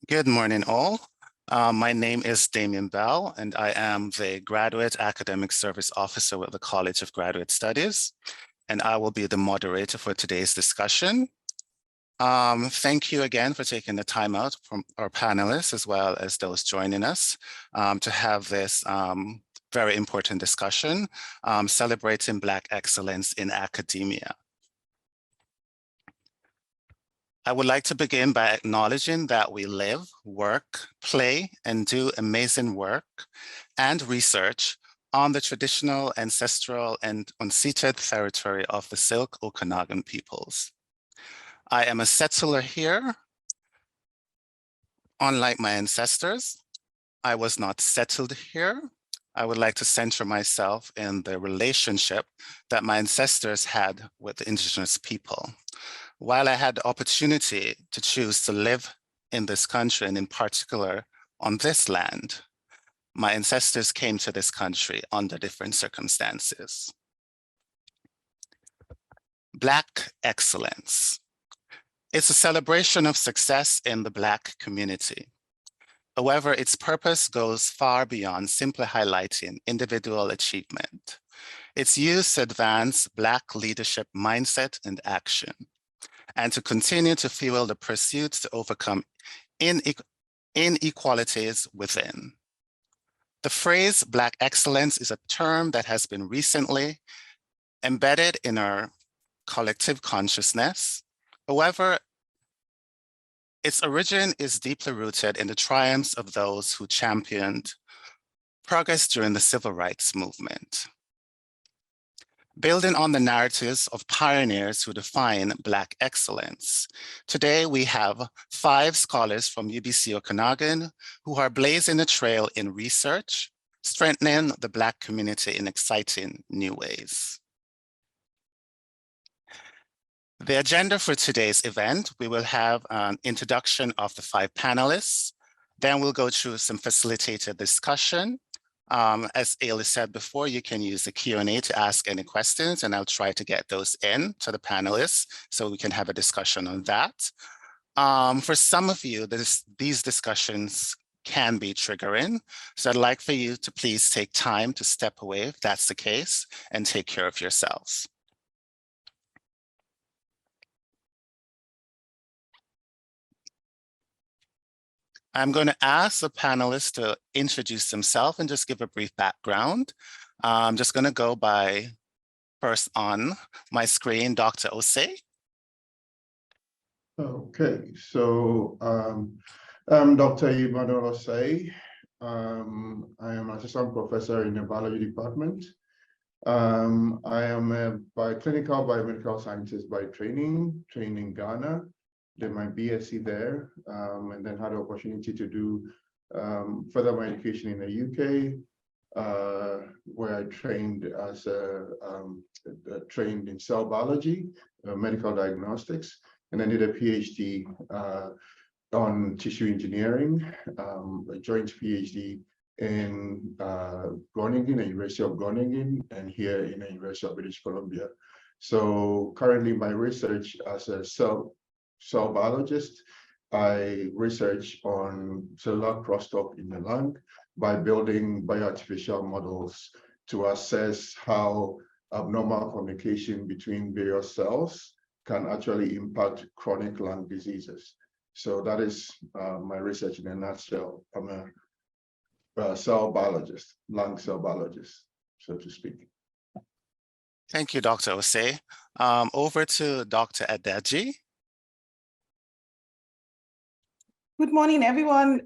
Good morning, all. My name is Damien Bell, and I am the Graduate Academic Service Officer with the College of Graduate Studies, and I will be the moderator for today's discussion. Thank you again for taking the time out from our panelists, as well as those joining us, to have this very important discussion, celebrating Black excellence in academia. I would like to begin by acknowledging that we live, work, play, and do amazing work and research on the traditional, ancestral, and unceded territory of the Syilx Okanagan peoples. I am a settler here. Unlike my ancestors, I was not settled here. I would like to center myself in the relationship that my ancestors had with the indigenous people. While I had the opportunity to choose to live in this country, and in particular on this land, my ancestors came to this country under different circumstances. Black excellence. It's a celebration of success in the Black community. However, its purpose goes far beyond simply highlighting individual achievement. It's used to advance Black leadership mindset and action, and to continue to fuel the pursuits to overcome inequalities within. The phrase Black excellence is a term that has been recently embedded in our collective consciousness. However, its origin is deeply rooted in the triumphs of those who championed progress during the civil rights movement. Building on the narratives of pioneers who define Black excellence, today we have 5 scholars from UBC Okanagan who are blazing a trail in research, strengthening the Black community in exciting new ways. The agenda for today's event, we will have an introduction of the 5 panelists. Then we'll go through some facilitated discussion. As Ailey said before, you can use the Q&A to ask any questions, and I'll try to get those in to the panelists so we can have a discussion on that. For some of you, these discussions can be triggering. So I'd like for you to please take time to step away if that's the case and take care of yourselves. I'm going to ask the panelists to introduce themselves and just give a brief background. I'm just going to go by first on my screen, Dr. Osei. Okay, so I'm Dr. Emmanuel Adoasi-Ahyiah. I am an assistant professor in the biology department. I am a clinical biomedical scientist by training, trained in Ghana. Did my BSc there, and then had the opportunity to do further my education in the UK, where I trained as trained in cell biology, medical diagnostics, and then did a PhD on tissue engineering, a joint PhD in Groningen, the University of Groningen, and here in the University of British Columbia. So currently my research as a cell biologist, I research on cellular crosstalk in the lung by building bioartificial models to assess how abnormal communication between various cells can actually impact chronic lung diseases. So that is my research in a nutshell. I'm a cell biologist, lung cell biologist, so to speak. Thank you, Dr. Osei. Over to Dr. Adaji. Good morning, everyone.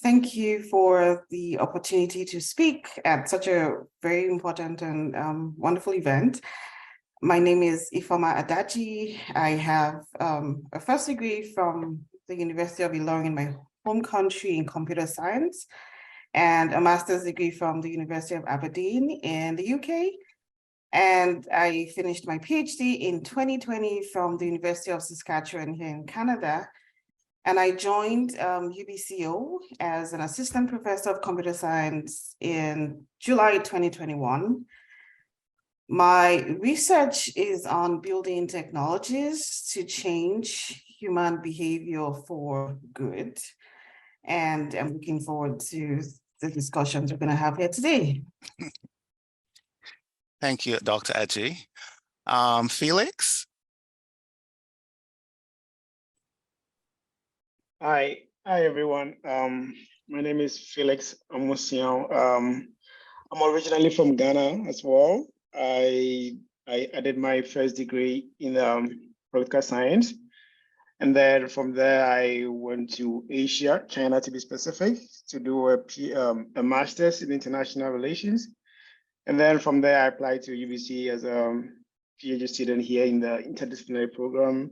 Thank you for the opportunity to speak at such a very important and wonderful event. My name is Ifeoma Adaji. I have a first degree from the University of Ilorin in my home country in computer science, and a master's degree from the University of Aberdeen in the UK. And I finished my PhD in 2020 from the University of Saskatchewan here in Canada. And I joined UBCO as an assistant professor of computer science in July 2021. My research is on building technologies to change human behavior for good. and I'm looking forward to the discussions we're going to have here today. Thank you, Dr. Aji. Felix? Hi everyone. My name is Felix Amusian. I'm originally from Ghana as well. I did my first degree in political science, and then from there I went to Asia, China to be specific, to do a master's in international relations, and then from there I applied to UBC as a PhD student here in the interdisciplinary program.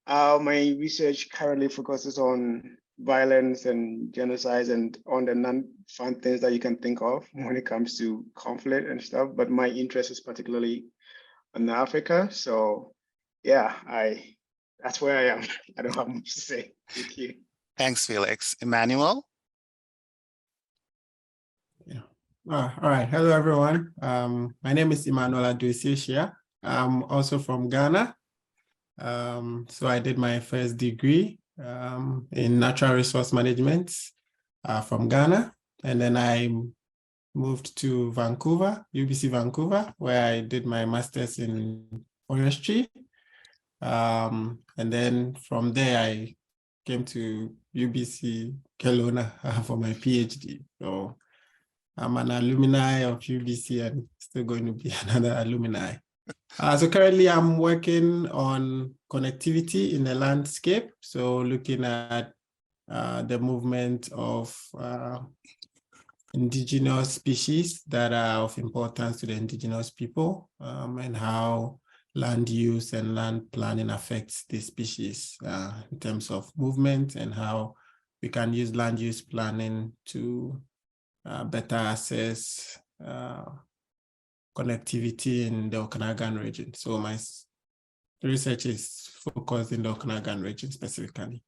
My research currently focuses on violence and genocide and on the non-fun things that you can think of when it comes to conflict and stuff. But my interest is particularly in Africa. So yeah, that's where I am. I don't have much to say. Thank you. Thanks, Felix. Emmanuel? Yeah. All right. Hello, everyone. My name is Emmanuel Adoasi-Ahyiah. I'm also from Ghana. So I did my first degree in natural resource management from Ghana. And then I moved to Vancouver, UBC Vancouver, where I did my master's in forestry. And then from there, I came to UBC Kelowna for my PhD. So I'm an alumni of UBC and still going to be another alumni. So currently I'm working on connectivity in the landscape. So looking at the movement of indigenous species that are of importance to the indigenous people and how land use and land planning affects these species in terms of movement and how we can use land use planning to better assess connectivity in the Okanagan region. So my research is focused in the Okanagan region specifically.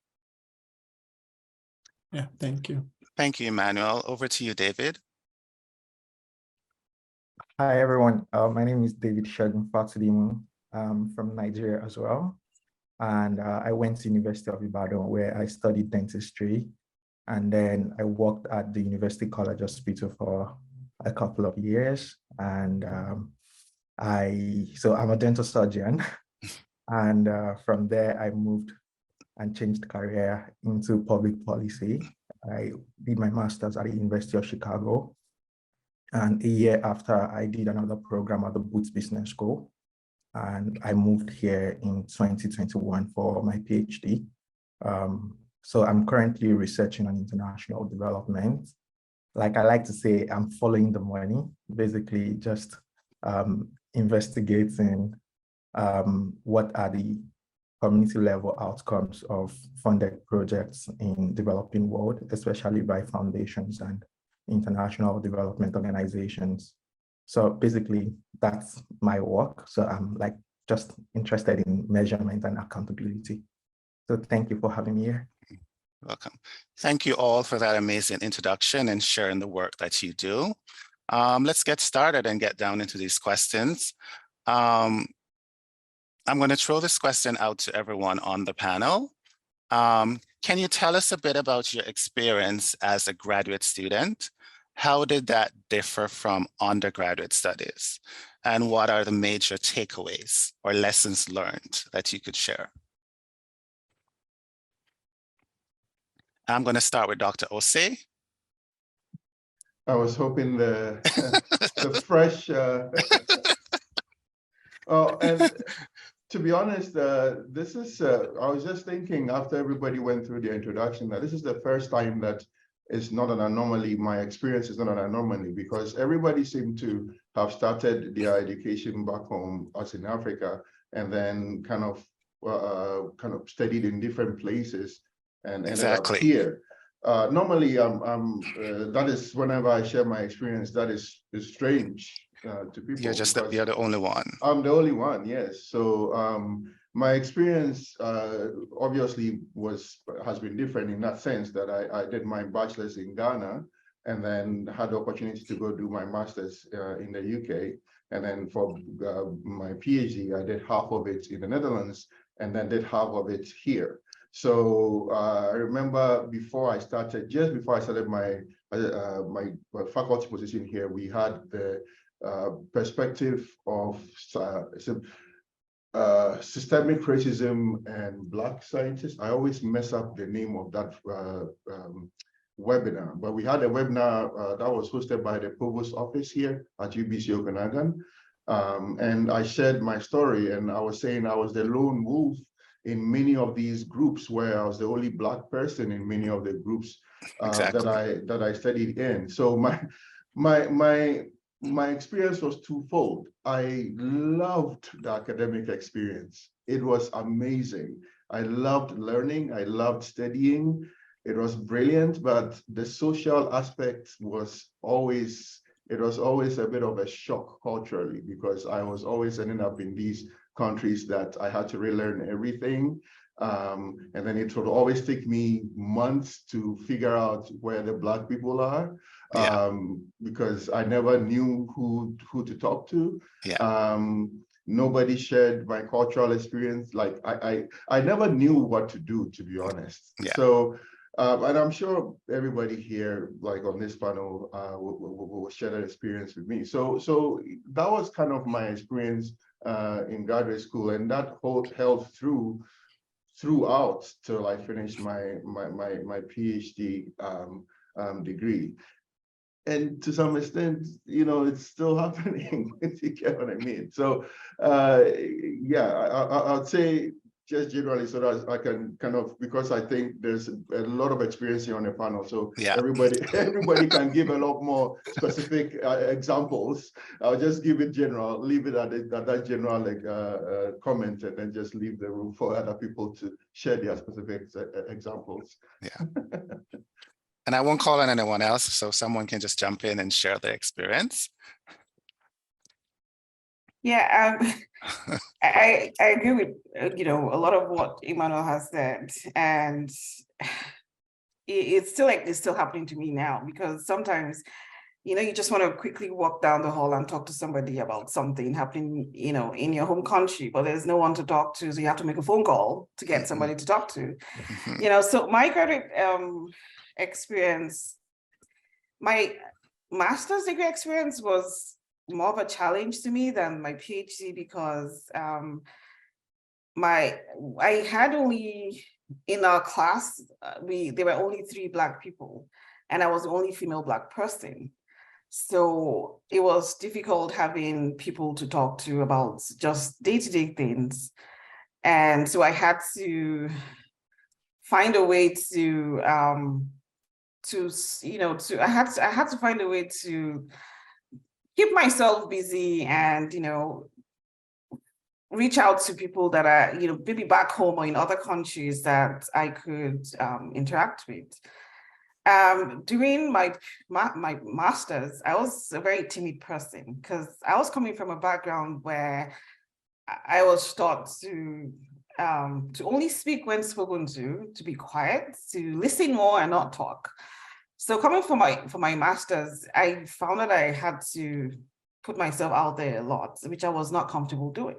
Yeah, thank you. Thank you, Emmanuel. Over to you, David. Hi, everyone. My name is David Shegun Fatudimu. I'm from Nigeria as well. And I went to University of Ibadan where I studied dentistry. And then I worked at the University College Hospital for a couple of years. And so I'm a dental surgeon. And from there, I moved and changed career into public policy. I did my master's at the University of Chicago. And a year after, I did another program at the Boots Business School. And I moved here in 2021 for my PhD. So I'm currently researching on international development. Like I like to say, I'm following the money, basically just investigating what are the community level outcomes of funded projects in developing world, especially by foundations and international development organizations. So basically that's my work. So I'm like just interested in measurement and accountability. So thank you for having me here. Welcome. Thank you all for that amazing introduction and sharing the work that you do. Let's get started and get down into these questions. I'm going to throw this question out to everyone on the panel. Can you tell us a bit about your experience as a graduate student? How did that differ from undergraduate studies? And what are the major takeaways or lessons learned that you could share? I'm going to start with Dr. Osei. I was hoping the fresh. Oh, and to be honest, this is. I was just thinking after everybody went through the introduction that this is the first time that it's not an anomaly. My experience is not an anomaly because everybody seemed to have started their education back home, us in Africa, and then kind of studied in different places and ended up here. Normally, that is whenever I share my experience, that is strange to people. You're the only one. I'm the only one, yes. So my experience obviously has been different in that sense that I did my bachelor's in Ghana and then had the opportunity to go do my master's in the UK. And then for my PhD, I did half of it in the Netherlands and then did half of it here. So I remember just before I started my faculty position here, we had the perspective of systemic racism and Black scientists. I always mess up the name of that webinar, but we had a webinar that was hosted by the Provost Office here at UBC Okanagan. And I shared my story, and I was saying I was the lone wolf in many of these groups, where I was the only Black person in many of the groups Exactly. that I studied in. So my experience was twofold. I loved the academic experience. It was amazing. I loved learning. I loved studying. It was brilliant, but the social aspect was always a bit of a shock culturally, because I was always ending up in these countries that I had to relearn everything. And then it would always take me months to figure out where the Black people are, because I never knew who to talk to. Nobody shared my cultural experience. Like I never knew what to do, to be honest. So, and I'm sure everybody here, like on this panel, will share that experience with me. So that was kind of my experience in graduate school, and that held throughout till I finished my PhD degree. And to some extent, you know, it's still happening, if you get what I mean. So I'd say just generally, so that I can kind of, because I think there's a lot of experience here on the panel, so everybody can give a lot more specific examples. I'll just give it general, leave it at that general comment, and then just leave the room for other people to share their specific examples. And I won't call on anyone else, so someone can just jump in and share their experience. I agree with a lot of what Emmanuel has said, and it's still happening to me now, because sometimes you just want to quickly walk down the hall and talk to somebody about something happening in your home country, but there's no one to talk to, so you have to make a phone call to get somebody to talk to. So my graduate experience, my master's degree experience was more of a challenge to me than my PhD, because I had only, in our class, there were only 3 Black people, and I was the only female Black person. So it was difficult having people to talk to about just day-to-day things. And so I had to find a way to find a way to keep myself busy and, reach out to people that are, maybe back home or in other countries that I could interact with. During my master's, I was a very timid person, because I was coming from a background where I was taught to only speak when spoken to be quiet, to listen more and not talk. So coming for my master's, I found that I had to put myself out there a lot, which I was not comfortable doing.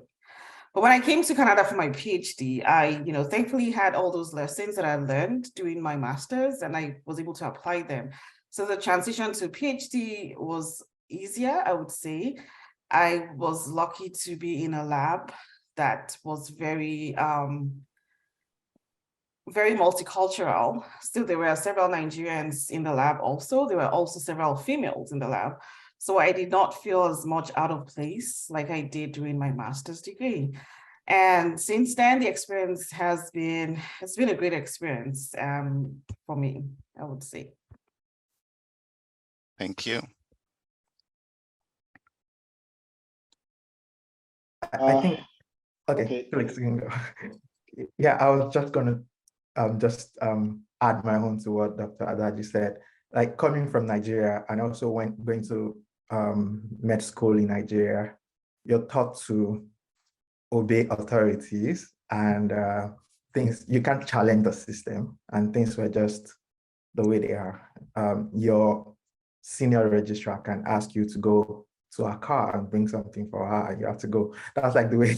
But when I came to Canada for my PhD, I, thankfully had all those lessons that I learned during my master's, and I was able to apply them. So the transition to PhD was easier, I would say. I was lucky to be in a lab that was very multicultural. Still, there were several Nigerians in the lab also. There were also several females in the lab. So I did not feel as much out of place like I did during my master's degree. And since then, the experience it's been a great experience for me, I would say. Thank you. I think, okay. Felix, you can go. Yeah, I was just gonna add my own to what Dr. Adaji said. Like, coming from Nigeria and also going to med school in Nigeria, you're taught to obey authorities, and things, you can't challenge the system, and things were just the way they are. Your senior registrar can ask you to go to her car and bring something for her, and you have to go. That's like the way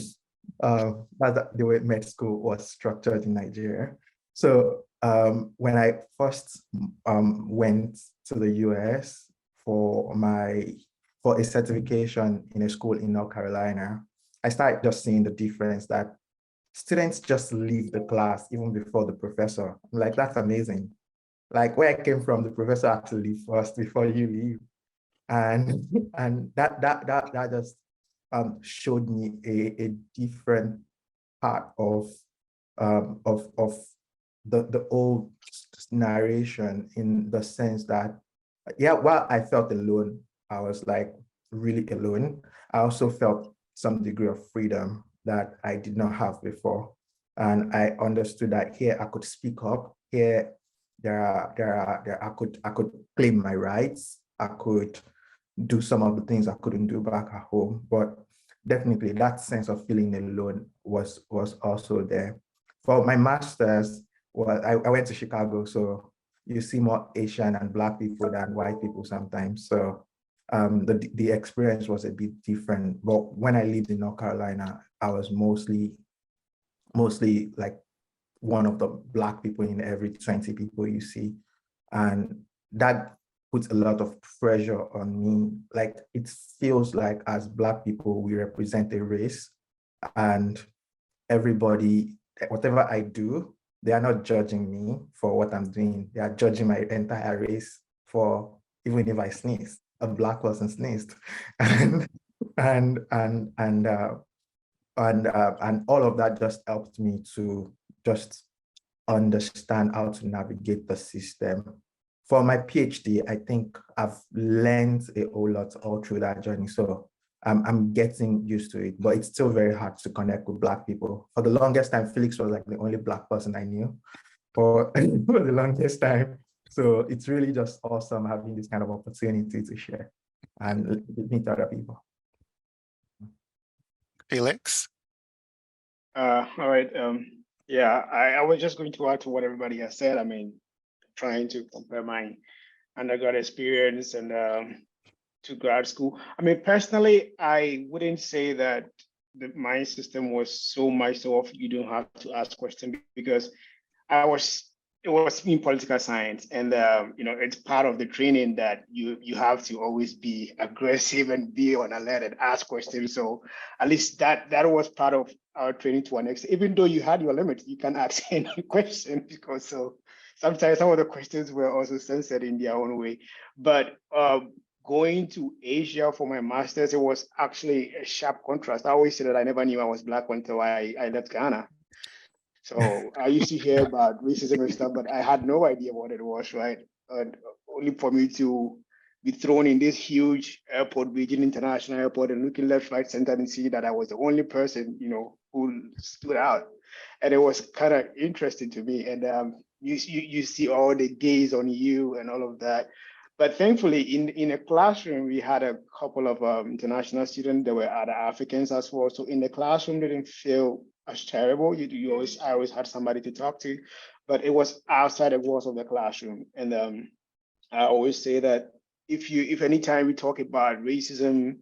med school was structured in Nigeria. So when I first went to the US for a certification in a school in North Carolina, I started just seeing the difference that students just leave the class even before the professor. I'm like, that's amazing. Like where I came from, the professor had to leave first before you leave. And that just showed me a different part of the old narration, in the sense that, yeah, while I felt alone, I was like really alone. I also felt some degree of freedom that I did not have before. And I understood that here I could speak up. Here I could claim my rights. I could do some of the things I couldn't do back at home. But definitely that sense of feeling alone was also there. For my master's, well, I went to Chicago, so you see more Asian and Black people than white people sometimes. So the experience was a bit different. But when I lived in North Carolina, I was mostly like one of the Black people in every 20 people you see. And that puts a lot of pressure on me. Like, it feels like as Black people, we represent a race, and everybody, whatever I do, they are not judging me for what I'm doing. They are judging my entire race for, even if I sneeze, a Black person sneezed. and all of that just helped me to just understand how to navigate the system. For my PhD, I think I've learned a whole lot all through that journey. So I'm getting used to it, but it's still very hard to connect with Black people. For the longest time, Felix was like the only Black person I knew for the longest time. So it's really just awesome having this kind of opportunity to share and meet other people. Felix? All right. Yeah, I was just going to add to what everybody has said. I mean, trying to compare my undergrad experience and to grad school. I mean, personally, I wouldn't say that my system was so much so off. You don't have to ask questions, because it was in political science, and you know, it's part of the training that you have to always be aggressive and be on alert and ask questions. So at least that was part of our training to an extent. Even though you had your limits, you can ask any question, because so sometimes some of the questions were also censored in their own way. But going to Asia for my master's, it was actually a sharp contrast. I always say that I never knew I was Black until I left Ghana. So I used to hear about racism and stuff, but I had no idea what it was, right? And only for me to be thrown in this huge airport, Beijing International Airport, and looking left, right, center, and see that I was the only person, you know, who stood out. And it was kind of interesting to me. And you see all the gaze on you and all of that. But thankfully, in a classroom, we had a couple of international students. There were other Africans as well. So in the classroom, they didn't feel as terrible. I always had somebody to talk to, but it was outside the walls of the classroom. And I always say that if anytime we talk about racism,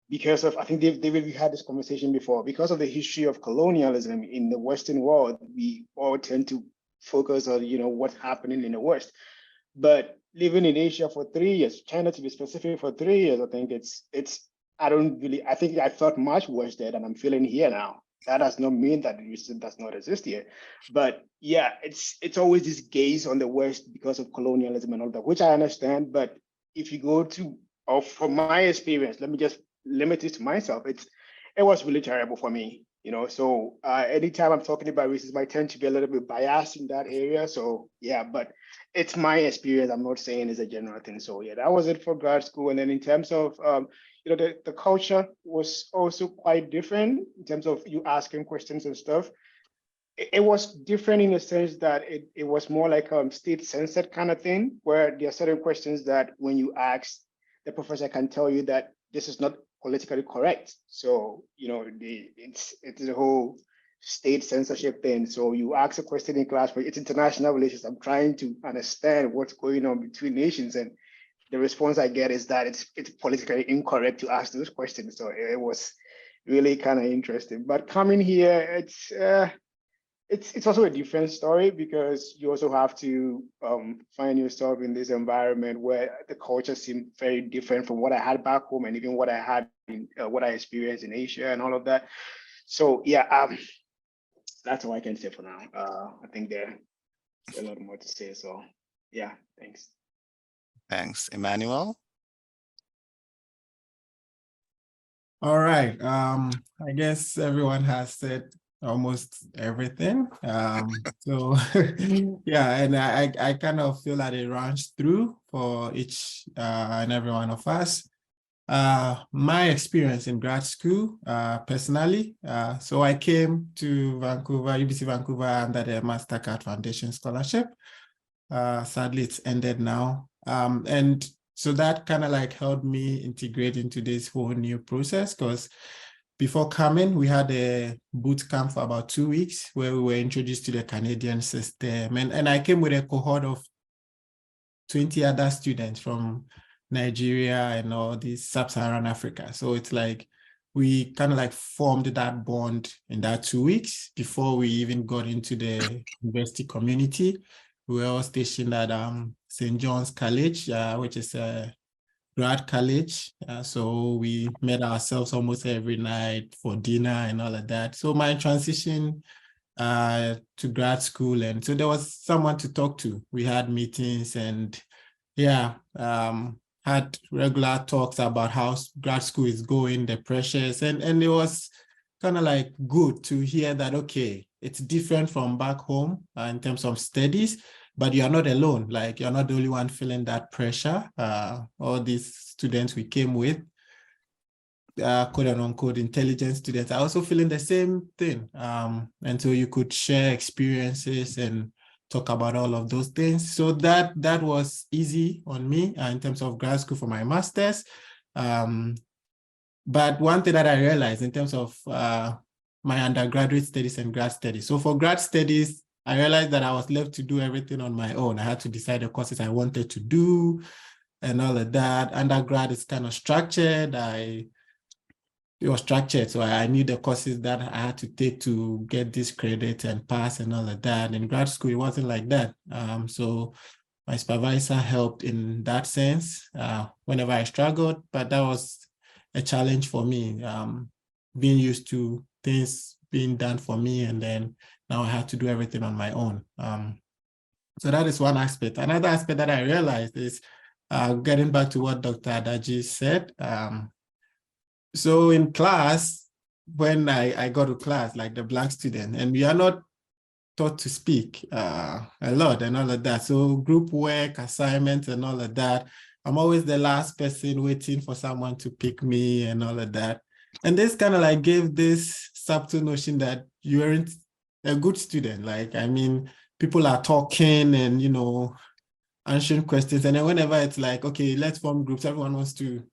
because of, I think David, we had this conversation before, because of the history of colonialism in the Western world, we all tend to focus on, you know, what's happening in the West. But living in Asia for 3 years, China to be specific, for 3 years, I think I think I felt much worse there than I'm feeling here now. That does not mean that racism does not exist here. But yeah, it's always this gaze on the West because of colonialism and all that, which I understand. But if you go to, or from my experience, let me just limit it to myself, it was really terrible for me. You know, so anytime I'm talking about racism, I tend to be a little bit biased in that area. So yeah, but it's my experience. I'm not saying it's a general thing. So yeah, that was it for grad school. And then in terms of, you know, the culture was also quite different in terms of you asking questions and stuff. It was different in the sense that it was more like a state censored kind of thing, where there are certain questions that when you ask, the professor can tell you that this is not politically correct. So, you know, it's a whole state censorship thing. So you ask a question in class, but it's international relations. I'm trying to understand what's going on between nations, and the response I get is that it's politically incorrect to ask those questions. So it was really kind of interesting. But coming here, it's also a different story because you also have to find yourself in this environment where the culture seemed very different from what I had back home and even what I had in what I experienced in Asia and all of that. So yeah, that's all I can say for now. I think there's a lot more to say. So yeah, thanks. Thanks, Emmanuel. All right. I guess everyone has said almost everything. So yeah, and I kind of feel that it runs through for each and every one of us. My experience in grad school, personally, so I came to Vancouver, UBC Vancouver, under the MasterCard Foundation Scholarship. Sadly, it's ended now. And so that kind of like helped me integrate into this whole new process, because before coming, we had a boot camp for about 2 weeks where we were introduced to the Canadian system. And I came with a cohort of 20 other students from Nigeria and all these sub-Saharan Africa. So it's like we kind of like formed that bond in that 2 weeks before we even got into the university community. We were all stationed at St. John's College, which is a grad college. So we met ourselves almost every night for dinner and all of that. So my transition to grad school, and so there was someone to talk to. We had meetings and yeah, had regular talks about how grad school is going, the pressures, and it was kind of like good to hear that, okay, it's different from back home in terms of studies, but you're not alone. Like, you're not the only one feeling that pressure. All these students we came with, quote unquote intelligent students, are also feeling the same thing. And so you could share experiences and talk about all of those things. So that was easy on me in terms of grad school for my master's. But one thing that I realized in terms of my undergraduate studies and grad studies. So for grad studies, I realized that I was left to do everything on my own. I had to decide the courses I wanted to do and all of that. Undergrad is kind of structured. It was structured, so I knew the courses that I had to take to get this credit and pass and all of that. In grad school, it wasn't like that. So my supervisor helped in that sense whenever I struggled, but that was a challenge for me, being used to things being done for me, and then now I had to do everything on my own. So that is one aspect. Another aspect that I realized is getting back to what Dr. Adaji said. So in class, when I go to class, like the Black student, and we are not taught to speak a lot and all of that. So group work, assignments and all of that, I'm always the last person waiting for someone to pick me and all of that. And this kind of like gave this subtle notion that you aren't a good student. Like, I mean, people are talking and, you know, answering questions. And then whenever it's like, okay, let's form groups, everyone wants to,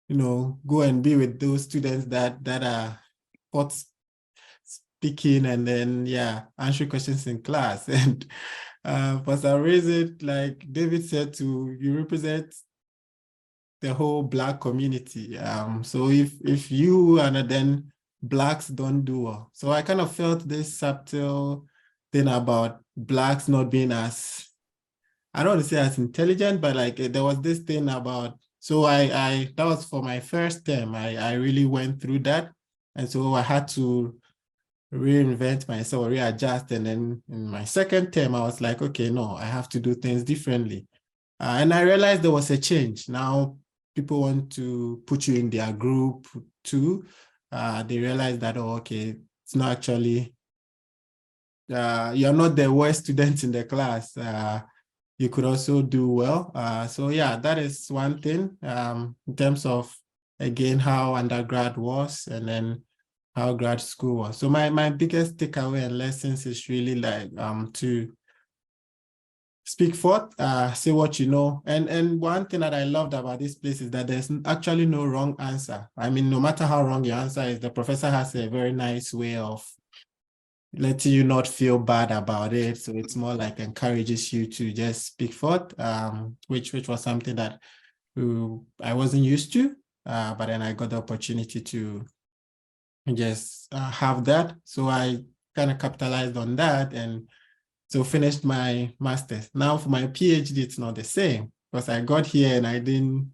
you know, go and be with those students that are hot speaking and then, yeah, answering questions in class. And for some reason, like David said, you represent the whole Black community. So if you and then Blacks don't do well. So I kind of felt this subtle thing about Blacks not being as, I don't want to say as intelligent, but like there was this thing about, so that was for my first term. I really went through that. And so I had to reinvent myself, readjust. And then in my second term, I was like, okay, no, I have to do things differently. And I realized there was a change. Now people want to put you in their group too. They realize that, oh, okay, it's not actually, you're not the worst student in the class. You could also do well. So yeah, that is one thing in terms of, again, how undergrad was and then how grad school was. So my biggest takeaway and lessons is really like to speak forth, say what you know. And one thing that I loved about this place is that there's actually no wrong answer. I mean, no matter how wrong your answer is, the professor has a very nice way of letting you not feel bad about it. So it's more like encourages you to just speak forth, which was something that I wasn't used to, but then I got the opportunity to just have that. So I kind of capitalized on that, and so finished my master's. Now for my PhD, it's not the same, because I got here and I didn't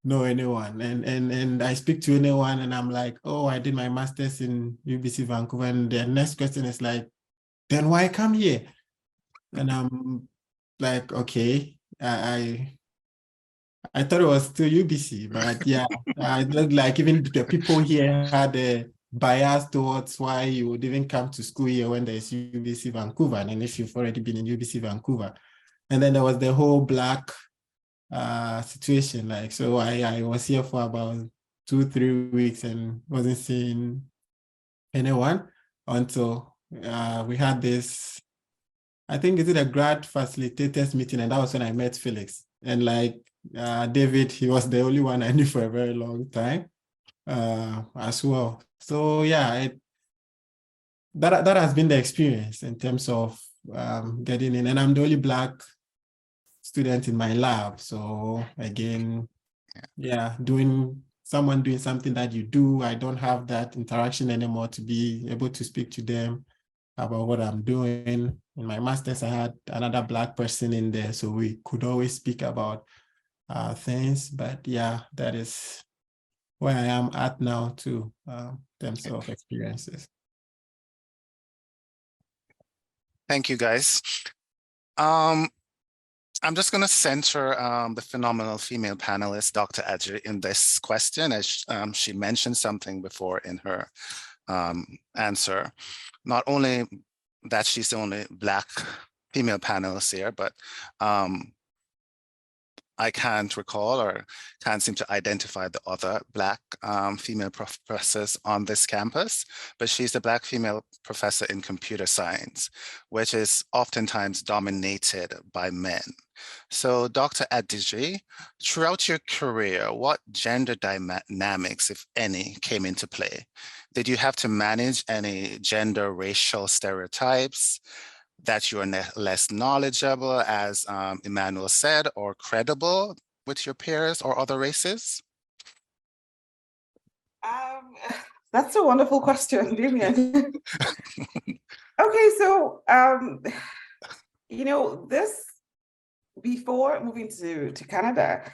know anyone, and I speak to anyone and I'm like, oh, I did my master's in UBC Vancouver, and the next question is like, then why come here? And I'm like, okay, I thought it was still UBC, but yeah, I looked like even the people here had a bias towards why you would even come to school here when there's UBC Vancouver, and if you've already been in UBC Vancouver. And then there was the whole Black situation. Like, so I was here for about 2-3 weeks and wasn't seeing anyone until we had this, I think it's a grad facilitators meeting, and that was when I met Felix. And like David, he was the only one I knew for a very long time as well. So yeah, that has been the experience in terms of getting in, and I'm the only Black student in my lab. So again, yeah, someone doing something that you do, I don't have that interaction anymore to be able to speak to them about what I'm doing. In my master's, I had another Black person in there, so we could always speak about things. But yeah, that is where I am at now too, in terms of experiences. Thank you, guys. I'm just going to center the phenomenal female panelist, Dr. Adoji, in this question, as she mentioned something before in her answer. Not only that she's the only Black female panelist here, but I can't recall or can't seem to identify the other Black female professors on this campus, but she's the Black female professor in computer science, which is oftentimes dominated by men. So Dr. Adoji, throughout your career, what gender dynamics, if any, came into play? Did you have to manage any gender racial stereotypes, that you are less knowledgeable, as Emmanuel said, or credible with your peers or other races? That's a wonderful question, Damien. Okay, so this, before moving to Canada,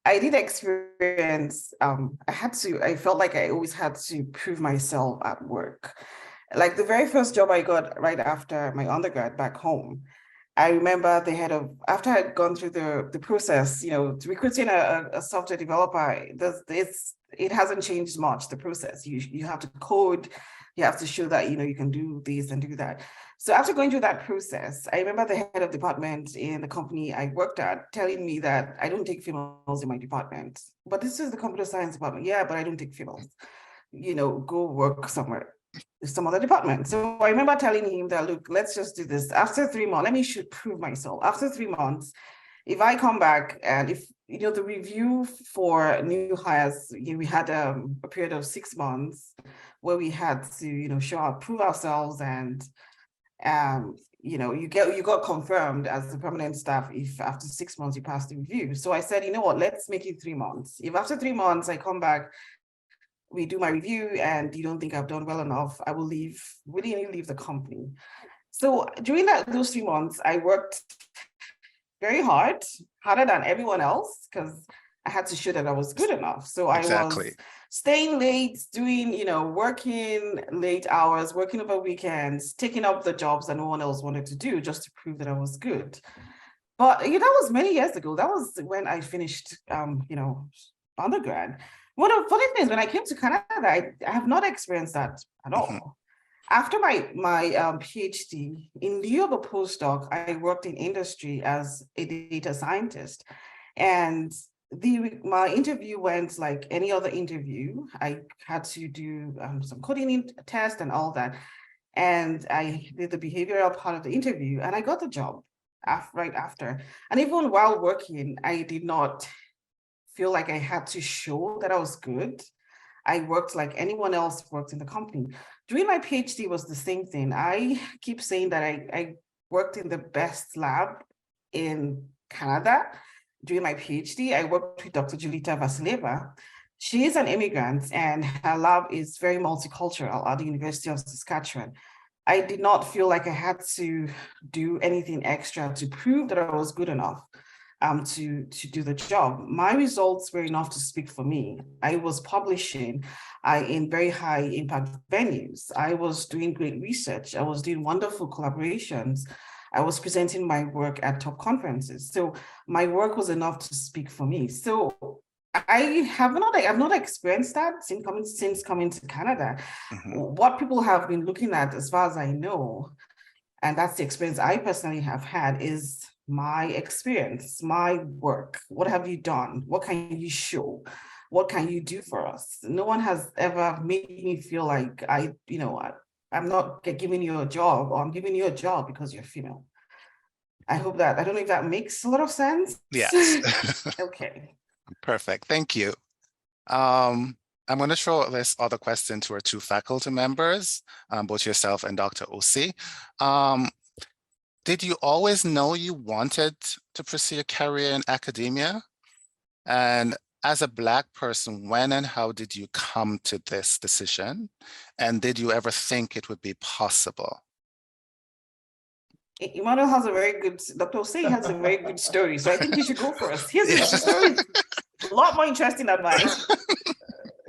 I did experience, I felt like I always had to prove myself at work. Like the very first job I got right after my undergrad back home, I remember after I'd gone through the process, recruiting a software developer, it hasn't changed much, the process. You have to code, you have to show that, you can do this and do that. So after going through that process, I remember the head of department in the company I worked at telling me that I don't take females in my department, but this is the computer science department. Yeah, but I don't take females, go work somewhere, some other department. So I remember telling him that, look, let's just do this. After 3 months, let me prove myself. After 3 months, if I come back and if, the review for new hires, we had a period of 6 months where we had to, prove ourselves, and you got confirmed as the permanent staff if after 6 months you pass the review. So I said, you know what, let's make it 3 months. If after 3 months I come back, we do my review, and you don't think I've done well enough, I will willingly leave the company. So during those 3 months, I worked very hard, harder than everyone else, because I had to show that I was good enough. So Exactly. I was staying late, doing, working late hours, working over weekends, taking up the jobs that no one else wanted to do, just to prove that I was good. But that was many years ago. That was when I finished, undergrad. One of the funny things, when I came to Canada, I have not experienced that at all. Mm-hmm. After my PhD, in lieu of a postdoc, I worked in industry as a data scientist. And my interview went like any other interview. I had to do some coding test and all that. And I did the behavioral part of the interview, and I got the job right after. And even while working, I did not feel like I had to show that I was good. I worked like anyone else worked in the company. During my PhD was the same thing. I keep saying that I worked in the best lab in Canada. During my PhD, I worked with Dr. Julita Vasileva. She is an immigrant, and her lab is very multicultural at the University of Saskatchewan. I did not feel like I had to do anything extra to prove that I was good enough to do the job. My results were enough to speak for me. I was publishing in very high impact venues. I was doing great research. I was doing wonderful collaborations. I was presenting my work at top conferences. So my work was enough to speak for me. So I've not experienced that since coming to Canada. What people have been looking at, as far as I know, and that's the experience I personally have had, is my experience, my work. What have you done? What can you show? What can you do for us? No one has ever made me feel like I'm not giving you a job, or I'm giving you a job because you're female. I hope that, I don't know if that makes a lot of sense. Yes. Okay. Perfect. Thank you. I'm going to throw this other question to our two faculty members, both yourself and Dr. Osi. Did you always know you wanted to pursue a career in academia? And as a Black person, when and how did you come to this decision? And did you ever think it would be possible? Emmanuel has a very good, Dr. Osi has a very good story. So I think you should go first. His story is a lot more interesting than mine.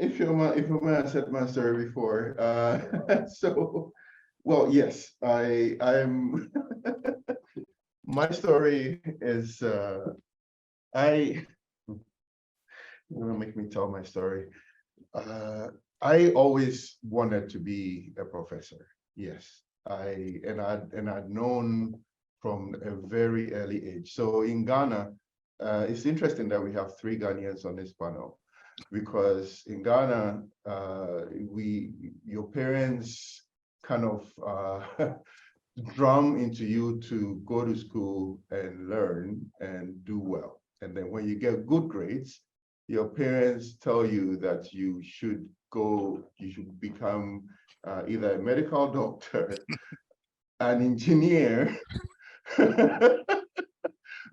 Ifeoma has said my story before. Well, yes, I am. My story is, you're gonna make me tell my story. I always wanted to be a professor. Yes, I'd known from a very early age. So in Ghana, it's interesting that we have 3 Ghanaians on this panel, because in Ghana, your parents kind of drum into you to go to school and learn and do well. And then when you get good grades, your parents tell you that you should become either a medical doctor, an engineer.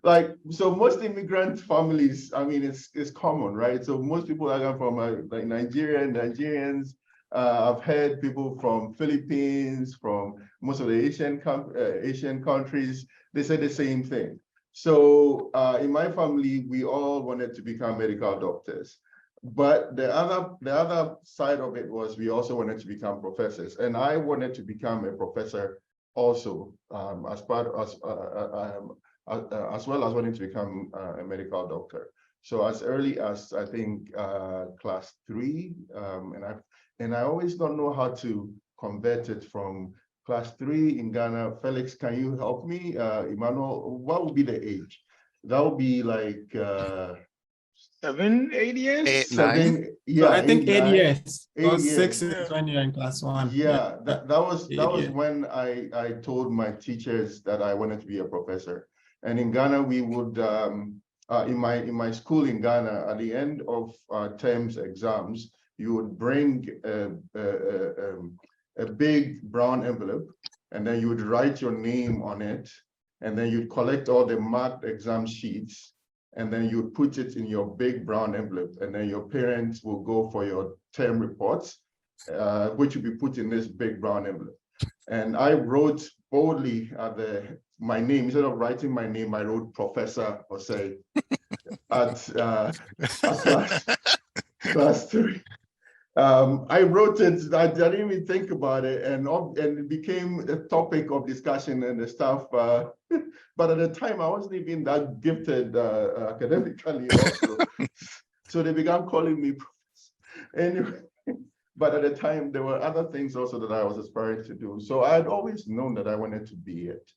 Like, so most immigrant families, I mean, it's common, right? So most people that come from like Nigerians, I've heard people from Philippines, from most of the Asian countries, they say the same thing. So in my family, we all wanted to become medical doctors. But the other side of it was we also wanted to become professors. And I wanted to become a professor also, as well as wanting to become a medical doctor. So as early as, I think, class 3, and I always don't know how to convert it from class 3 in Ghana. Felix, can you help me? Emmanuel, what would be the age? That would be like 7, 8 years? 8, 9? Yeah, so I think 8 years. 8 6 years. is when you're in class 1. Yeah, that was years. when I told my teachers that I wanted to be a professor. And in Ghana, we would in my school in Ghana, at the end of terms exams, you would bring a big brown envelope, and then you would write your name on it, and then you'd collect all the marked exam sheets, and then you would put it in your big brown envelope, and then your parents will go for your term reports, which will be put in this big brown envelope. And I wrote boldly my name. Instead of writing my name, I wrote Professor Osei at class 3. I wrote it, I didn't even think about it, and it became a topic of discussion and the stuff. But at the time, I wasn't even that gifted academically also. So they began calling me Professor. Anyway, but at the time, there were other things also that I was aspiring to do. So I had always known that I wanted to be it.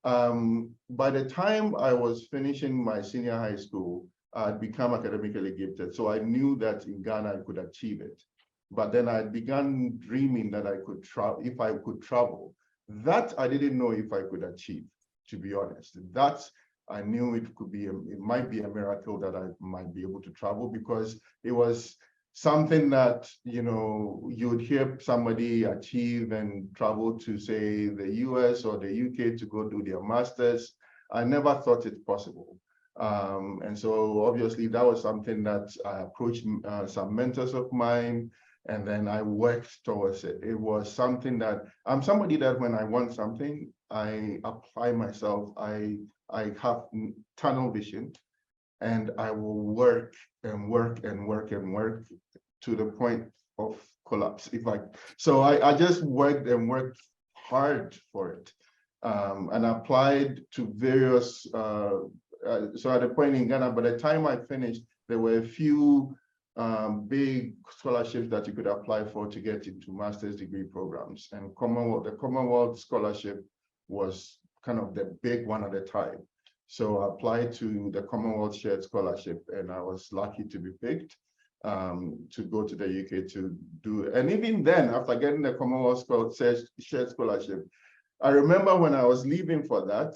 By the time I was finishing my senior high school, I'd become academically gifted. So I knew that in Ghana, I could achieve it. But then I began dreaming that I could travel, if I could travel. That I didn't know if I could achieve, to be honest. That I knew it might be a miracle that I might be able to travel, because it was something that, you know, you would hear somebody achieve and travel to, say, the US or the UK to go do their masters. I never thought it possible. And so obviously that was something that I approached some mentors of mine, and then I worked towards it. It was something that I'm somebody that when I want something, I apply myself. I have tunnel vision, and I will work and work and work and work to the point of collapse. So I just worked and worked hard for it, and applied to various. So at the point in Ghana, by the time I finished, there were a few big scholarships that you could apply for to get into master's degree programs, and the Commonwealth Scholarship was kind of the big one at the time. So I applied to the Commonwealth Shared Scholarship, and I was lucky to be picked to go to the UK to do. And even then, after getting the Commonwealth Shared Scholarship, I remember when I was leaving for that,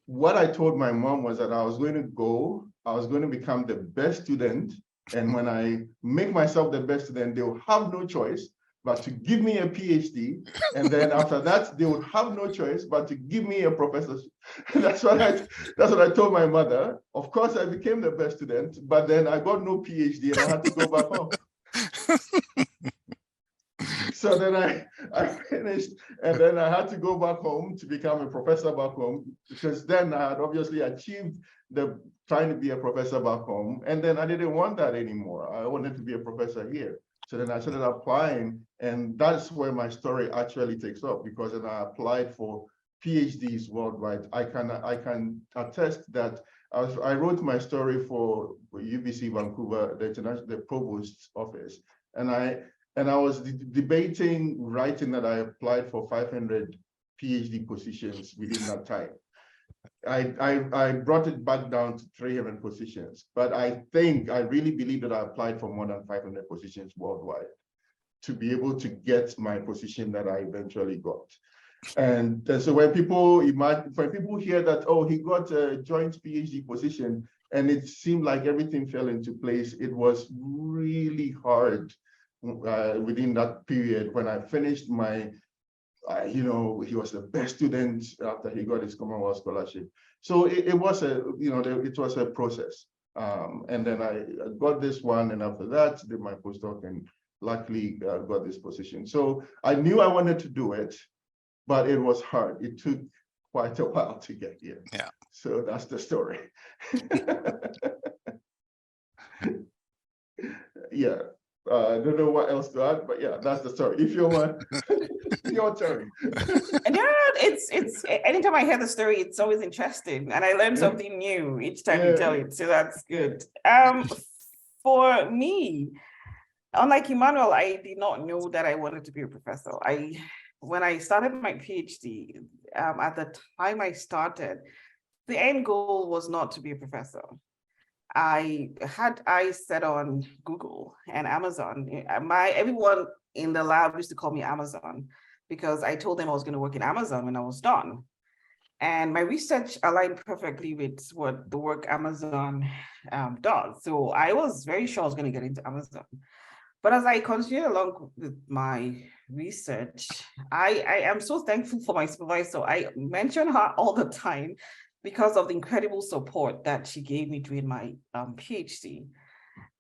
what I told my mom was that I was going to become the best student. And when I make myself the best student, they will have no choice but to give me a PhD. And then after that, they would have no choice but to give me a professorship. That's what I told my mother. Of course, I became the best student, but then I got no PhD and I had to go back home. So then I finished, and then I had to go back home to become a professor back home, because then I had obviously achieved trying to be a professor back home. And then I didn't want that anymore. I wanted to be a professor here. So then I started applying, and that's where my story actually takes off, because then I applied for PhDs worldwide. I can attest that I wrote my story for UBC Vancouver, the provost's office, and I was writing that I applied for 500 PhD positions within that time. I brought it back down to 300 positions, but I really believe that I applied for more than 500 positions worldwide to be able to get my position that I eventually got. And so when people hear that, oh, he got a joint PhD position, and it seemed like everything fell into place, it was really hard within that period. When I finished my he was the best student after he got his Commonwealth Scholarship. So it was a process. And then I got this one, and after that, did my postdoc, and luckily got this position. So I knew I wanted to do it, but it was hard. It took quite a while to get here. Yeah. So that's the story. Yeah. I don't know what else to add, but yeah, that's the story. If you want, your turn. Yeah, it's anytime I hear the story, it's always interesting, and I learn something new each time you tell it. So that's good. For me, unlike Emmanuel, I did not know that I wanted to be a professor. When I started my PhD, at the time I started, the end goal was not to be a professor. I had eyes set on Google and Amazon. Everyone in the lab used to call me Amazon, because I told them I was going to work in Amazon when I was done. And my research aligned perfectly with what the work Amazon does. So I was very sure I was going to get into Amazon. But as I continued along with my research, I am so thankful for my supervisor. I mention her all the time because of the incredible support that she gave me during my PhD.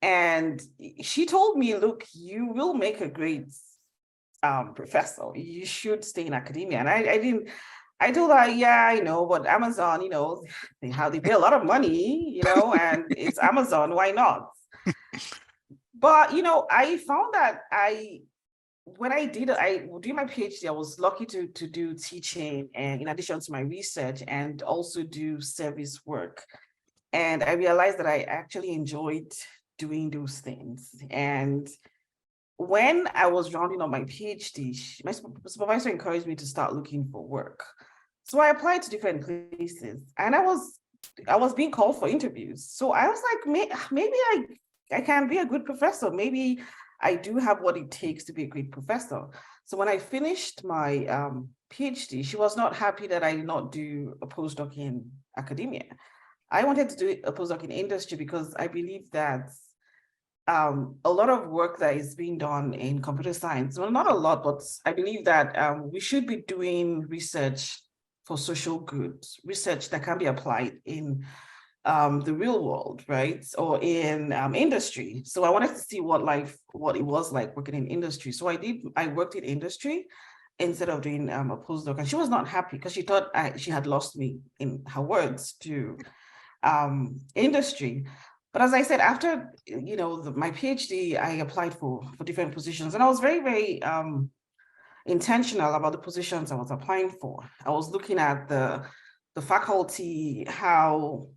And she told me, look, you will make a great professor. You should stay in academia. And I told her, yeah, I know, but Amazon, they pay a lot of money, and it's Amazon, why not? But, I found that when I did my PhD, I was lucky to do teaching, and in addition to my research, and also do service work. And I realized that I actually enjoyed doing those things. And when I was rounding up my PhD, my supervisor encouraged me to start looking for work. So I applied to different places, and I was being called for interviews. So I was like, maybe I can be a good professor. Maybe I do have what it takes to be a great professor. So when I finished my PhD, she was not happy that I did not do a postdoc in academia. I wanted to do a postdoc in industry because I believe that a lot of work that is being done in computer science, well, not a lot, but I believe that we should be doing research for social good, research that can be applied in the real world, right? Or in industry. So I wanted to see what it was like working in industry. So I worked in industry instead of doing a postdoc. And she was not happy because she thought she had lost me, in her words, to industry. But as I said, after my PhD, I applied for different positions, and I was very, very intentional about the positions I was applying for. I was looking at the faculty, how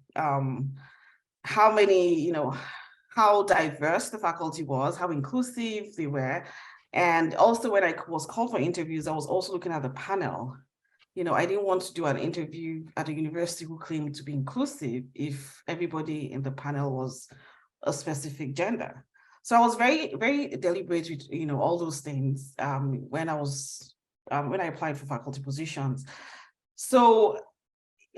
many, how diverse the faculty was, how inclusive they were. And also when I was called for interviews, I was also looking at the panel. I didn't want to do an interview at a university who claimed to be inclusive if everybody in the panel was a specific gender. So I was very, very deliberate with, all those things when I applied for faculty positions. So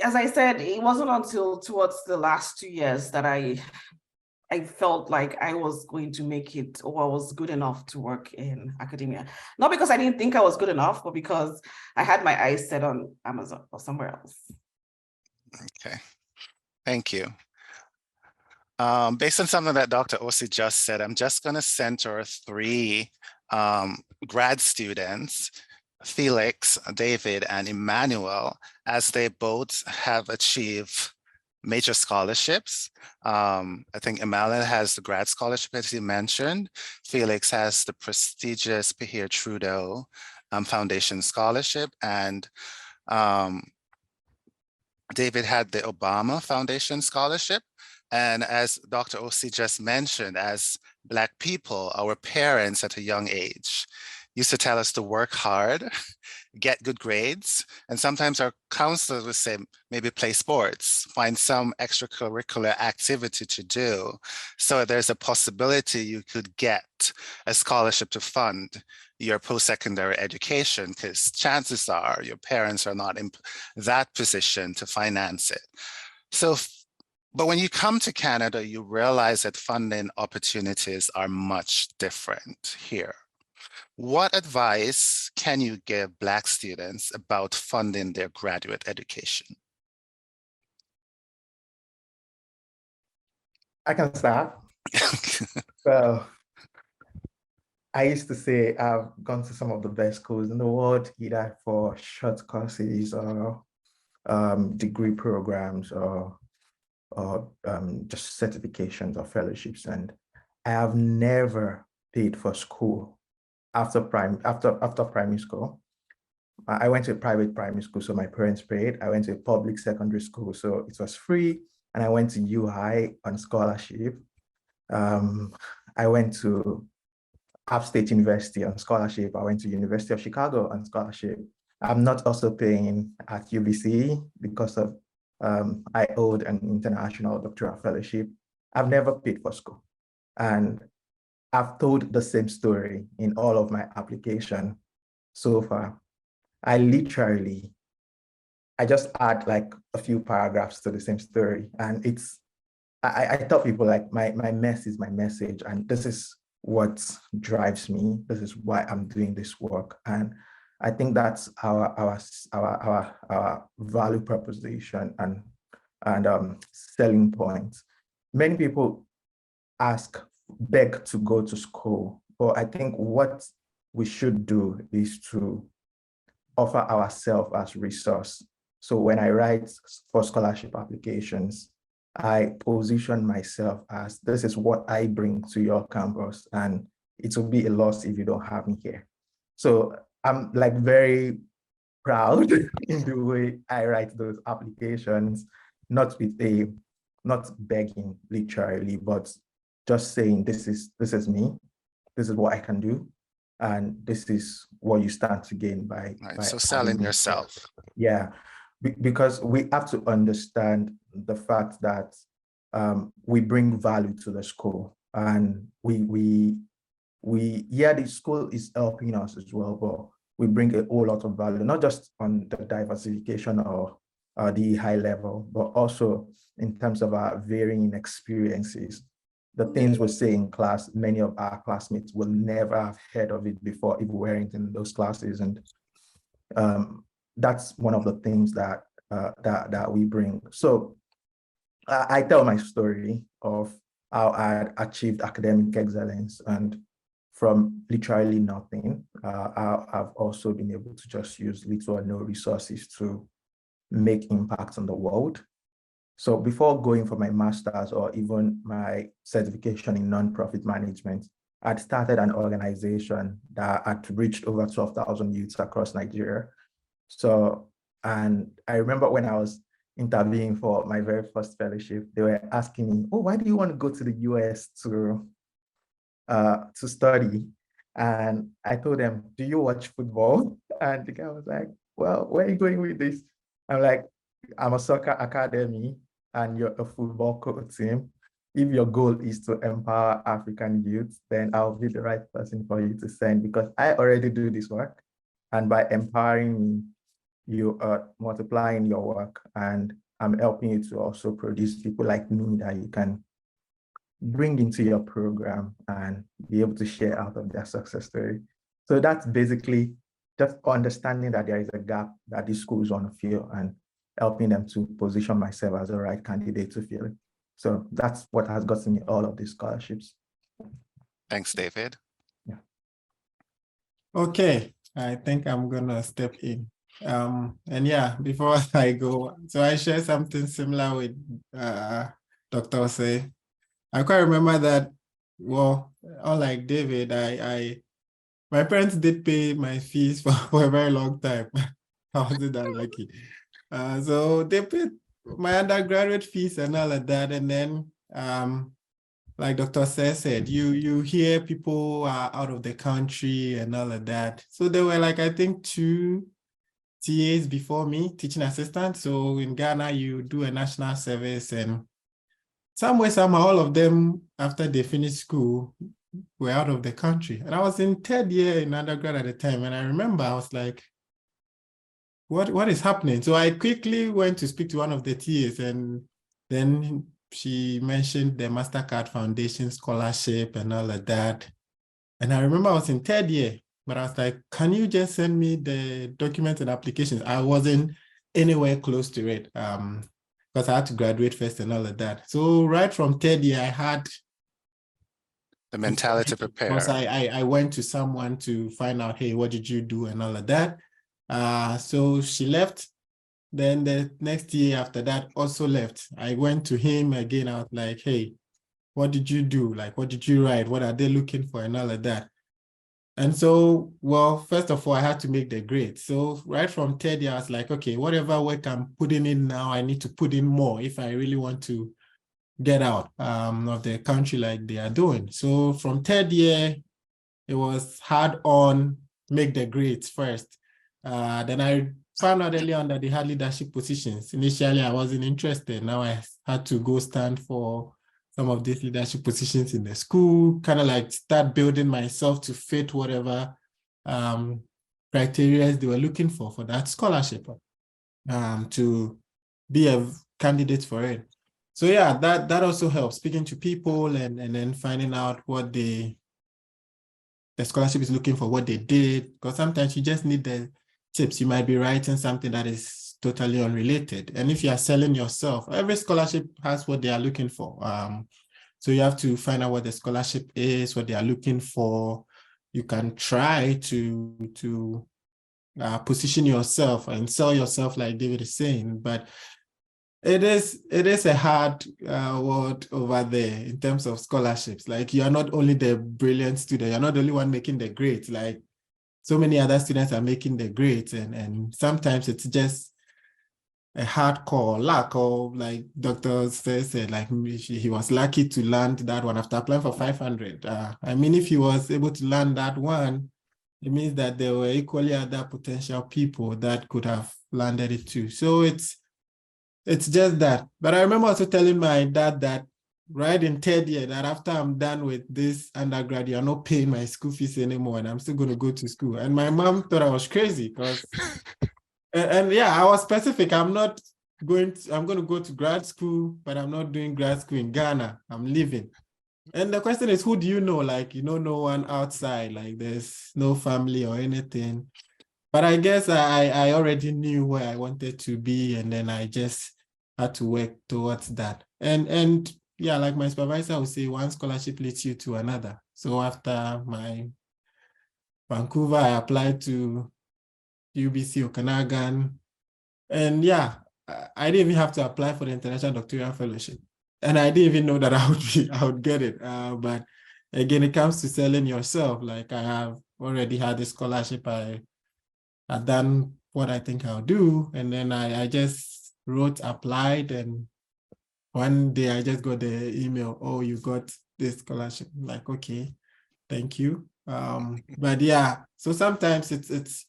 as I said, it wasn't until towards the last 2 years that I felt like I was going to make it, or I was good enough to work in academia. Not because I didn't think I was good enough, but because I had my eyes set on Amazon or somewhere else. Okay, thank you. Based on something that Dr. Osi just said, I'm just going to center 3 grad students, Felix, David, and Emmanuel, as they both have achieved major scholarships. I think Emmanuel has the grad scholarship, as you mentioned. Felix has the prestigious Pierre Trudeau Foundation scholarship, and David had the Obama Foundation scholarship. And as Dr. Osi just mentioned, as Black people, our parents at a young age used to tell us to work hard, get good grades, and sometimes our counselors would say, maybe play sports, find some extracurricular activity to do. So there's a possibility you could get a scholarship to fund your post-secondary education, because chances are your parents are not in that position to finance it. So, but when you come to Canada, you realize that funding opportunities are much different here. What advice can you give Black students about funding their graduate education? I can start. Well, I used to say I've gone to some of the best schools in the world, either for short courses or degree programs or just certifications or fellowships, and I have never paid for school after primary school. I went to a private primary school, so my parents paid. I went to a public secondary school, so it was free, and I went to UI on scholarship. I went to App State University on scholarship. I went to University of Chicago on scholarship. I'm not also paying at UBC because of I owed an international doctoral fellowship. I've never paid for school. And I've told the same story in all of my application so far. I just add like a few paragraphs to the same story. And I tell people like my mess is my message, and this is what drives me. This is why I'm doing this work. And I think that's our value proposition and selling points. Many people beg to go to school, but I think what we should do is to offer ourselves as resource. So when I write for scholarship applications, I position myself as, this is what I bring to your campus, and it will be a loss if you don't have me here. So I'm like very proud in the way I write those applications, not begging literally, but just saying, this is me, this is what I can do, and this is what you stand to gain by so selling yourself. Yeah, because we have to understand the fact that we bring value to the school, and the school is helping us as well, but we bring a whole lot of value, not just on the diversification or the high level, but also in terms of our varying experiences. The things we say in class, many of our classmates will never have heard of it before if we weren't in those classes. And that's one of the things that we bring. So I tell my story of how I achieved academic excellence, and from literally nothing, I've also been able to just use little or no resources to make impact on the world. So before going for my master's or even my certification in nonprofit management, I'd started an organization that had reached over 12,000 youths across Nigeria. So, and I remember when I was interviewing for my very first fellowship, they were asking me, oh, why do you want to go to the US to study? And I told them, do you watch football? And the guy was like, well, where are you going with this? I'm like, I'm a soccer academy and you're a football coach team. If your goal is to empower African youth, then I'll be the right person for you to send, because I already do this work. And by empowering me, you are multiplying your work, and I'm helping you to also produce people like me that you can bring into your program and be able to share out of their success story. So that's basically just understanding that there is a gap that these schools want to fill and helping them to position myself as the right candidate to fill it. So that's what has gotten me all of these scholarships. Thanks, David. Yeah. Okay, I think I'm gonna step in. And yeah, before I go, so I share something similar with Dr. Osei. I quite remember that, well, unlike David, my parents did pay my fees for a very long time. I wasn't that lucky. So they paid my undergraduate fees and all of that. And then, like Dr. said, you hear people are out of the country and all of that. So there were like, I think 2 TAs before me, teaching assistants. So in Ghana, you do a national service, and somehow, all of them, after they finished school, were out of the country. And I was in 3rd year in undergrad at the time. And I remember I was like, what is happening? So I quickly went to speak to one of the TAs, and then she mentioned the MasterCard Foundation scholarship and all of that. And I remember I was in 3rd year, but I was like, can you just send me the documents and applications? I wasn't anywhere close to it because I had to graduate first and all of that. So right from 3rd year, I had The mentality to prepare. Because I went to someone to find out, hey, what did you do and all of that. So she left. Then the next year after that also left. I went to him again. I was like, hey, what did you do? Like, what did you write? What are they looking for and all of that? And so, well, first of all, I had to make the grade. So right from 3rd year, I was like, okay, whatever work I'm putting in now, I need to put in more if I really want to get out of the country like they are doing. So from 3rd year, it was hard on, make the grades first. Then I found out early on that they had leadership positions. Initially, I wasn't interested. Now I had to go stand for some of these leadership positions in the school, kind of like start building myself to fit whatever criteria they were looking for that scholarship to be a candidate for it. So yeah, that also helps, speaking to people and then finding out what the scholarship is looking for, what they did, because sometimes you just need the tips. You might be writing something that is totally unrelated. And if you are selling yourself, every scholarship has what they are looking for. So you have to find out what the scholarship is, what they are looking for. You can try to position yourself and sell yourself like David is saying, but it is a hard world over there in terms of scholarships. Like, you are not only the brilliant student, you're not the only one making the grades. Like, so many other students are making the grades, and sometimes it's just a hardcore luck, or like Dr. said, like he was lucky to land that one after applying for 500. I mean, if he was able to land that one, it means that there were equally other potential people that could have landed it too. So it's just that. But I remember also telling my dad that right in 3rd year, that after I'm done with this undergrad, you're not paying my school fees anymore, and I'm still going to go to school. And my mom thought I was crazy because, and yeah, I was specific. I'm going to go to grad school, but I'm not doing grad school in Ghana. I'm leaving. And the question is, who do you know? Like, no one outside, like there's no family or anything. But I guess I already knew where I wanted to be, and then I just had to work towards that. And yeah, like my supervisor would say, one scholarship leads you to another. So after my Vancouver, I applied to UBC Okanagan. And yeah, I didn't even have to apply for the International Doctoral Fellowship. And I didn't even know that I would get it. But again, it comes to selling yourself. Like I have already had a scholarship. I had done what I think I'll do. And then I just applied, and one day I just got the email, oh, you got this scholarship. I'm like, okay, thank you. But yeah, so sometimes it's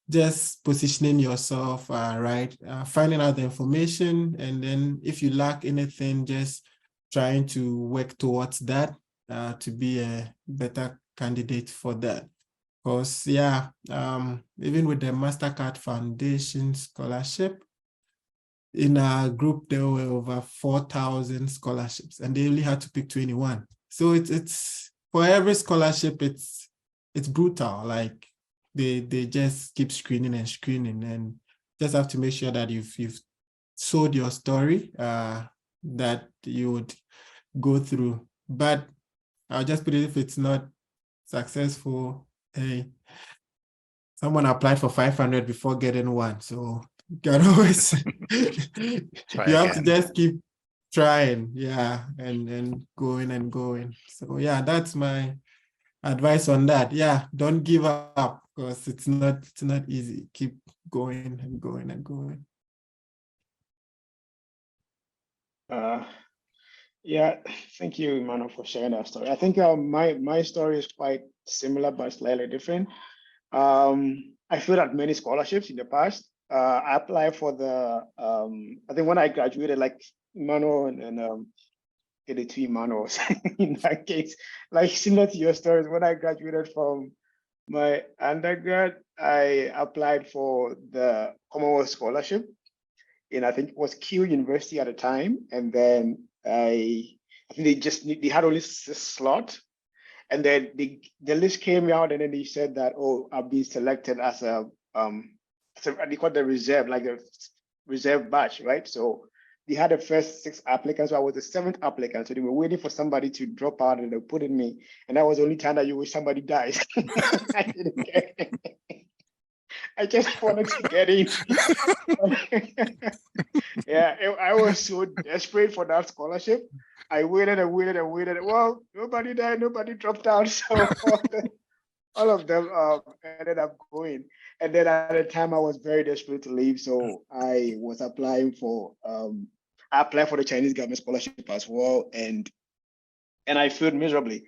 just positioning yourself, right? Finding out the information, and then if you lack anything, just trying to work towards that to be a better candidate for that. Because yeah, even with the MasterCard Foundation scholarship, in our group there were over 4,000 scholarships, and they only had to pick 21. So it's for every scholarship, it's brutal. Like they just keep screening, and just have to make sure that you've sold your story that you would go through. But I'll just put it, if it's not successful, hey, someone applied for 500 before getting one. So you can always you have to just keep trying, yeah, and going. So yeah, that's my advice on that. Yeah, don't give up, because it's not easy. Keep going and going and going. Yeah, thank you, Emmanuel, for sharing that story. I think my story is quite similar but slightly different. I filled out many scholarships in the past. I applied for the I think when I graduated, like Emmanuel and the two Emmanuels in that case, like similar to your stories, when I graduated from my undergrad, I applied for the Commonwealth Scholarship, and I think it was Kew University at the time, and then I think they had only this slot, and then the list came out, and then they said that, oh, I've been selected as a they call the reserve, like a reserve batch, right? So they had the first 6 applicants, so I was the 7th applicant. So they were waiting for somebody to drop out, and they put in me, and that was the only time that you wish somebody dies. I didn't get it. I just wanted to get in. Yeah, I was so desperate for that scholarship. I waited and waited and waited. Well, nobody died, nobody dropped out. So all of them ended up going. And then at the time, I was very desperate to leave. So I was applying for, I applied for the Chinese government scholarship as well. And I failed miserably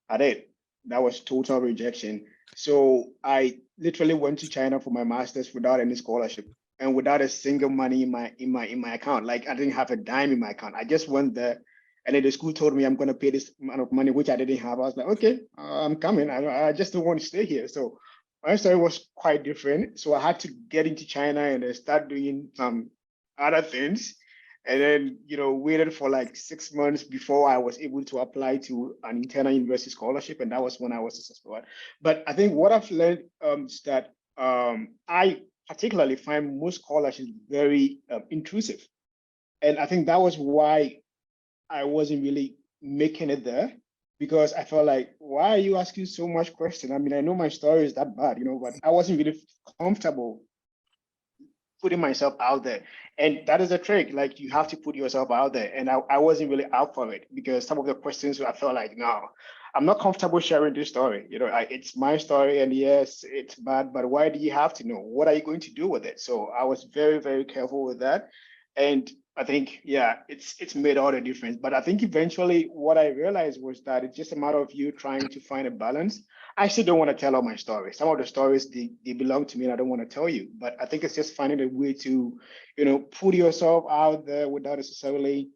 at it. That was total rejection. So I literally went to China for my master's without any scholarship and without a single money in my account. Like I didn't have a dime in my account. I just went there, and then the school told me I'm going to pay this amount of money, which I didn't have. I was like, okay, I'm coming. I just don't want to stay here. So my story was quite different. So I had to get into China and then start doing some other things. And then, waited for like 6 months before I was able to apply to an internal university scholarship. And that was when I was successful. But I think what I've learned is that I particularly find most scholarships very intrusive. And I think that was why I wasn't really making it there, because I felt like, why are you asking so much question? I mean, I know my story is that bad, but I wasn't really comfortable putting myself out there. And that is a trick. Like, you have to put yourself out there. And I wasn't really out for it, because some of the questions I felt like, no, I'm not comfortable sharing this story. It's my story, and yes, it's bad, but why do you have to know? What are you going to do with it? So I was very, very careful with that. And I think, yeah, it's made all the difference. But I think eventually what I realized was that it's just a matter of you trying to find a balance. I still don't want to tell all my stories. Some of the stories, they belong to me and I don't want to tell you. But I think it's just finding a way to, put yourself out there without necessarily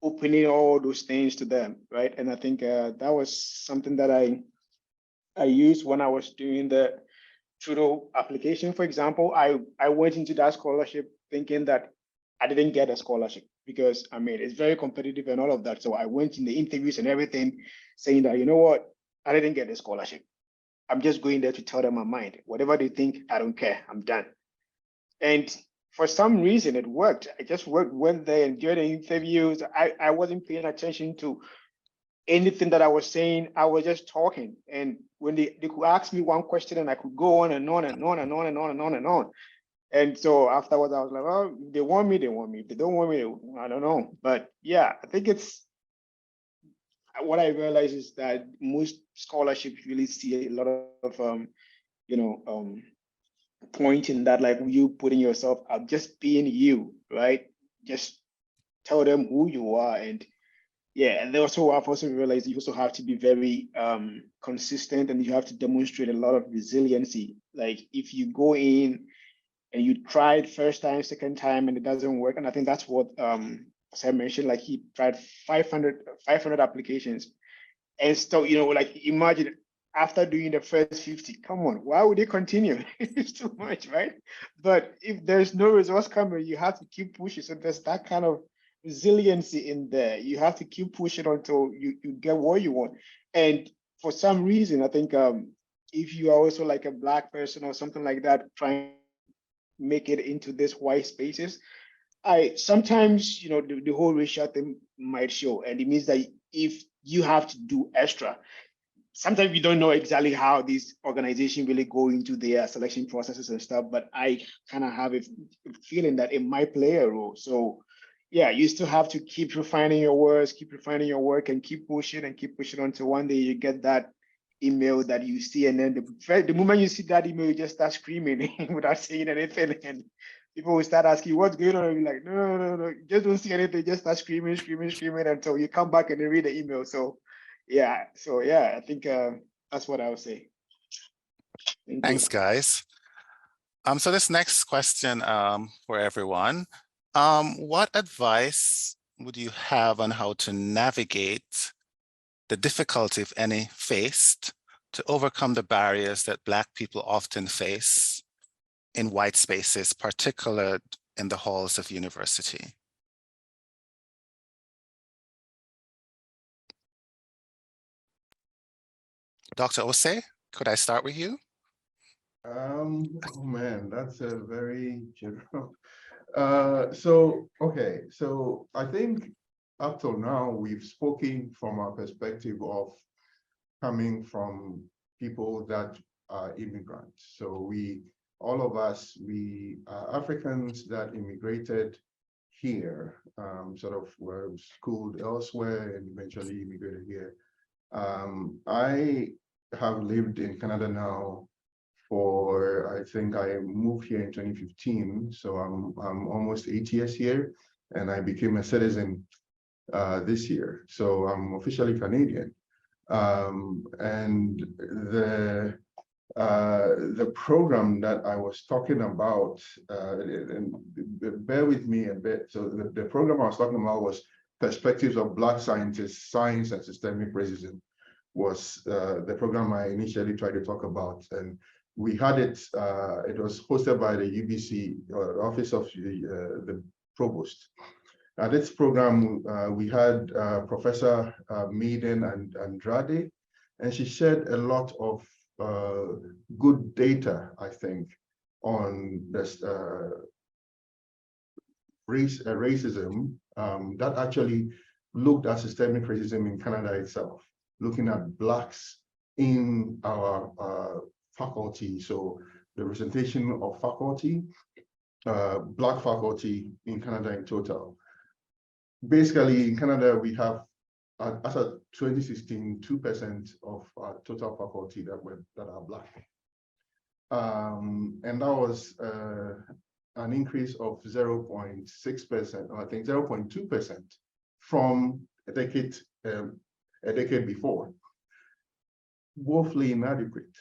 opening all those things to them, right? And I think that was something that I used when I was doing the Trudeau application, for example. I went into that scholarship thinking that I didn't get a scholarship, because it's very competitive and all of that. So I went in the interviews and everything saying that, you know what, I didn't get a scholarship. I'm just going there to tell them my mind. Whatever they think, I don't care. I'm done. And for some reason it worked. I just went there, and during the interviews, I wasn't paying attention to anything that I was saying. I was just talking. And when they could ask me one question, and I could go on and on and on and on and on and on and on. And so afterwards, I was like, well, they want me, they want me. If they don't want me, I don't know. But yeah, I think it's, what I realized is that most scholarships really see a lot of, point in that, like you putting yourself out, just being you, right? Just tell them who you are. And yeah, and also I've also realized you also have to be very consistent, and you have to demonstrate a lot of resiliency. Like if you go in and you try it first time, second time, and it doesn't work, and I think that's what as I mentioned, like he tried 500 applications, and so like imagine after doing the first 50, come on, why would they continue? It's too much, right? But if there's no results coming, you have to keep pushing. So there's that kind of resiliency in there. You have to keep pushing until you get what you want. And for some reason, I think if you are also like a Black person or something like that, trying to make it into this white spaces, sometimes the whole racial thing might show, and it means that if you have to do extra, sometimes we don't know exactly how these organizations really go into their selection processes and stuff, but I kind of have a feeling that it might play a role. So yeah, you still have to keep refining your words, keep refining your work, and keep pushing until one day you get that email that you see, and then the moment you see that email, you just start screaming without saying anything, and people will start asking what's going on, and you're like, no, just don't see anything, just start screaming until you come back and you read the email. So yeah, I think that's what I would say. Thanks, guys. So this next question for everyone, what advice would you have on how to navigate the difficulty, if any, faced to overcome the barriers that Black people often face in white spaces, particularly in the halls of university? Dr. Osei, could I start with you? Oh man, that's a very general. Okay, so I think up till now we've spoken from our perspective of coming from people that are immigrants. So all of us, we are Africans that immigrated here, sort of were schooled elsewhere and eventually immigrated here. I have lived in Canada now for, I think I moved here in 2015, so I'm almost 8 years here, and I became a citizen this year, so I'm officially Canadian. And the program that I was talking about, and bear with me a bit. So the program I was talking about was Perspectives of Black Scientists, Science and Systemic Racism, was the program I initially tried to talk about. And we had it, it was hosted by the UBC, Office of the Provost. At this program, we had Professor Maiden and Andrade, and she shared a lot of good data, I think, on this racism that actually looked at systemic racism in Canada itself, looking at Blacks in our faculty. So the representation of faculty, Black faculty in Canada in total. Basically, in Canada, we have, as of 2016, 2% of our total faculty that are Black. And that was an increase of 0.6%, or I think 0.2% from a decade before. Woefully inadequate.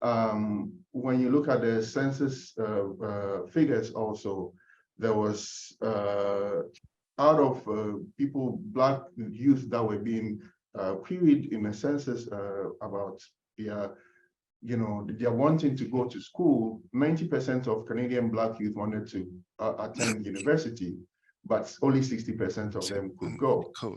When you look at the census figures also, there was out of people, Black youth that were being queried in a census about they're wanting to go to school, 90% of Canadian Black youth wanted to attend university, but only 60% of them could go. Cool.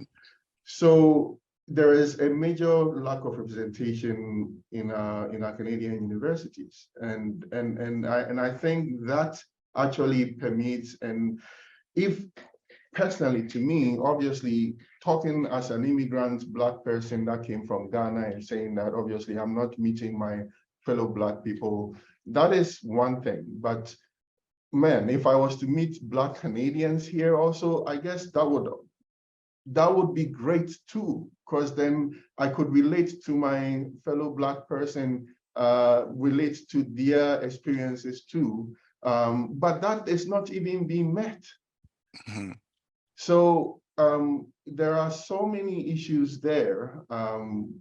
So there is a major lack of representation in our Canadian universities, and I think that actually permeates. And if personally, to me, obviously, talking as an immigrant Black person that came from Ghana and saying that obviously I'm not meeting my fellow Black people, that is one thing. But man, if I was to meet Black Canadians here also, I guess that would be great too, because then I could relate to my fellow Black person, relate to their experiences too. But that is not even being met. Mm-hmm. So there are so many issues there.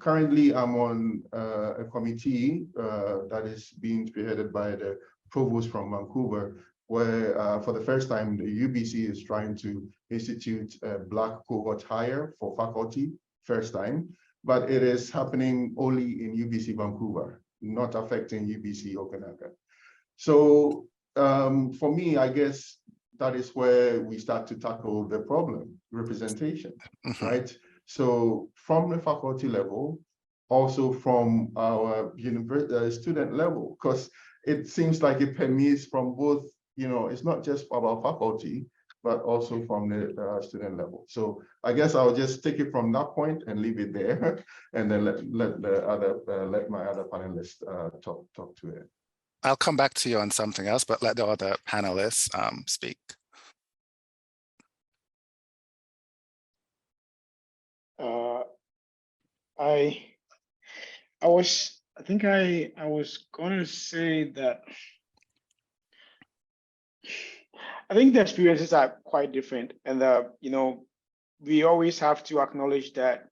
Currently, I'm on a committee that is being spearheaded by the provost from Vancouver, where for the first time, the UBC is trying to institute a Black cohort hire for faculty, first time, but it is happening only in UBC Vancouver, not affecting UBC Okanagan. So for me, I guess that is where we start to tackle the problem, representation, right? So from the faculty level, also from our student level, because it seems like it permeates from both, it's not just about faculty, but also from the student level. So I guess I'll just take it from that point and leave it there, and then let my other panelists talk to it. I'll come back to you on something else, but let the other panelists speak. I think I was going to say that I think the experiences are quite different, and we always have to acknowledge that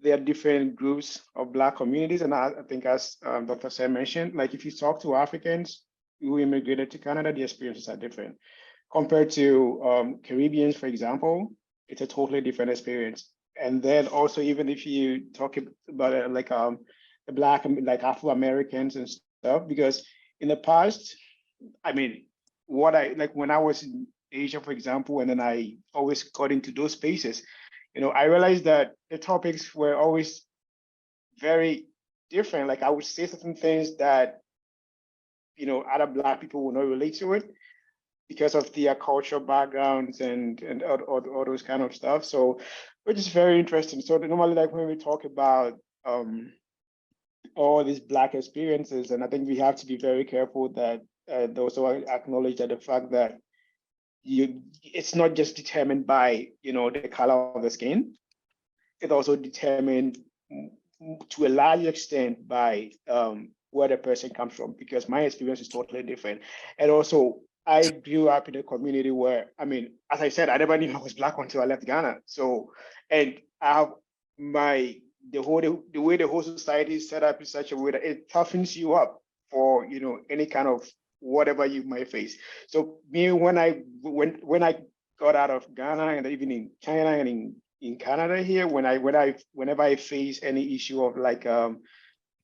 there are different groups of Black communities, and I think as Dr. Sam mentioned, like if you talk to Africans who immigrated to Canada, the experiences are different. Compared to Caribbeans, for example, it's a totally different experience. And then also, even if you talk about it, like the Black, like Afro-Americans and stuff, because in the past, I mean, when I was in Asia, for example, and then I always got into those spaces, I realized that the topics were always very different. Like I would say certain things that, other Black people will not relate to it because of their cultural backgrounds and all those kind of stuff. So, which is very interesting. So normally, like when we talk about all these Black experiences, and I think we have to be very careful that also acknowledge that the fact that it's not just determined by the color of the skin. It's also determined to a large extent by where the person comes from, because my experience is totally different. And also, I grew up in a community where, I mean, as I said, I never knew I was Black until I left Ghana. So, and I have the way the whole society is set up in such a way that it toughens you up for any kind of whatever you might face. So me, when I got out of Ghana, and even in China and in Canada here, whenever I face any issue of like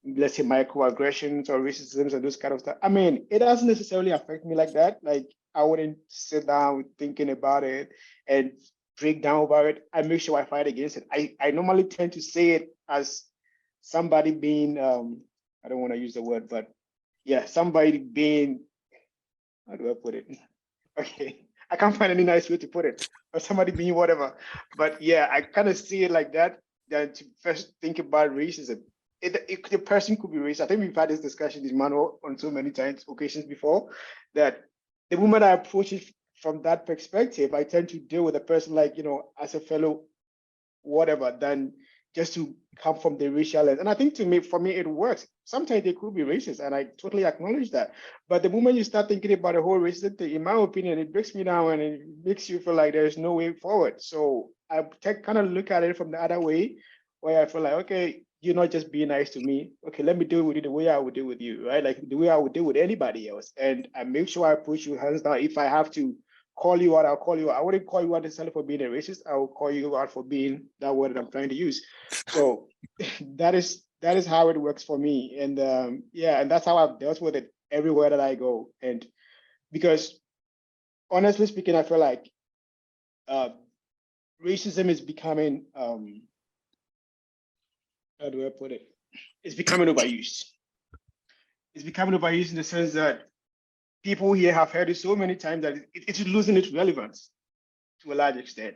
let's say microaggressions or racism and those kind of stuff, I mean, it doesn't necessarily affect me like that. Like I wouldn't sit down thinking about it and break down about it. I make sure I fight against it. I normally tend to say it as somebody being I don't want to use the word, but yeah, somebody being, how do I put it? Okay, I can't find any nice way to put it, or somebody being whatever. But yeah, I kind of see it like that, than to first think about racism. The person could be racist. I think we've had this discussion, Emmanuel, on so many occasions before, that the moment I approach it from that perspective, I tend to deal with a person like, as a fellow whatever, than just to come from the racial lens. And I think for me, it works. Sometimes they could be racist, and I totally acknowledge that. But the moment you start thinking about the whole racism thing, in my opinion, it breaks me down and it makes you feel like there's no way forward. So I kind of look at it from the other way, where I feel like, okay, you're not just being nice to me. Okay, let me deal with you the way I would deal with you, right? Like the way I would deal with anybody else. And I make sure I push you hands down. If I have to call you out, I'll call you out. I wouldn't call you out necessarily for being a racist. I will call you out for being that word that I'm trying to use. So that is how it works for me. And yeah, and that's how I've dealt with it everywhere that I go. And because honestly speaking, I feel like racism is becoming, how do I put it? It's becoming overused. It's becoming overused in the sense that people here have heard it so many times that it's losing its relevance to a large extent,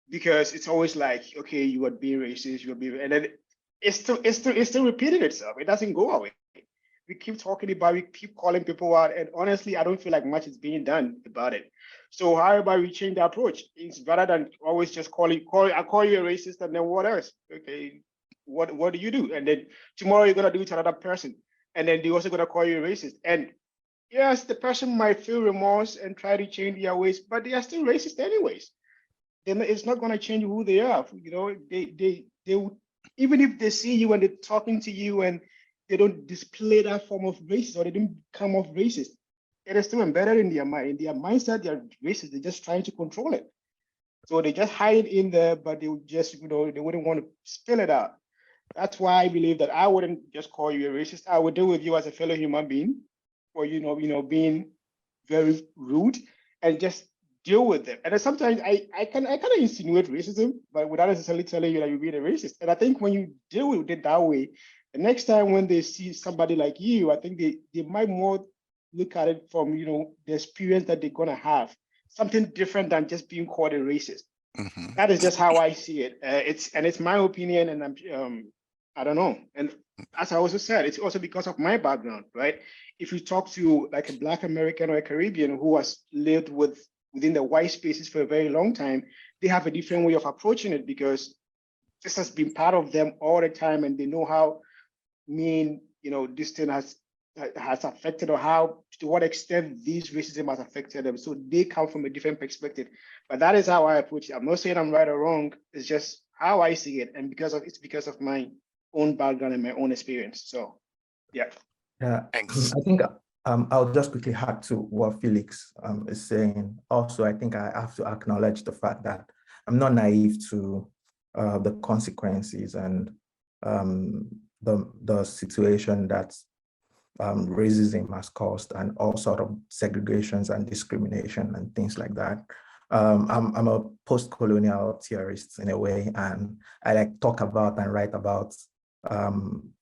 because it's always like, okay, you are being racist, you are being, and then it's still repeating itself. It doesn't go away. We keep talking about, we keep calling people out, and honestly, I don't feel like much is being done about it. So how about we change the approach? It's better than always just I call you a racist, and then what else? Okay, what do you do? And then tomorrow you're gonna do it to another person, and then they're also gonna call you a racist. And yes, the person might feel remorse and try to change their ways, but they are still racist anyways. Then it's not gonna change who they are. You know, they even if they see you and they're talking to you and they don't display that form of racism, or they don't come off racist, it is still embedded in their mind. In their mindset, they're racist. They're just trying to control it. So they just hide it in there, but they would just, they wouldn't want to spill it out. That's why I believe that I wouldn't just call you a racist. I would deal with you as a fellow human being, or being very rude, and just deal with them. And then sometimes I kind of insinuate racism, but without necessarily telling you that you're being a racist. And I think when you deal with it that way, the next time when they see somebody like you, I think they might more look at it from the experience that they're gonna have, something different than just being called a racist. Mhm. That is just how I see it. It's my opinion, and I don't know. And as I also said, it's also because of my background, right? If you talk to like a Black American or a Caribbean who has lived within the white spaces for a very long time, they have a different way of approaching it, because this has been part of them all the time, and they know how this thing has affected, or how, to what extent these racism has affected them. So they come from a different perspective. But that is how I approach it. I'm not saying I'm right or wrong. It's just how I see it, and because of my own background and my own experience. So, yeah. Yeah, Thanks. I think I'll just quickly add to what Felix is saying. Also, I think I have to acknowledge the fact that I'm not naive to the consequences and the situation that racism has caused, and all sort of segregations and discrimination and things like that. I'm a post-colonial theorist in a way, and I like talk about and write about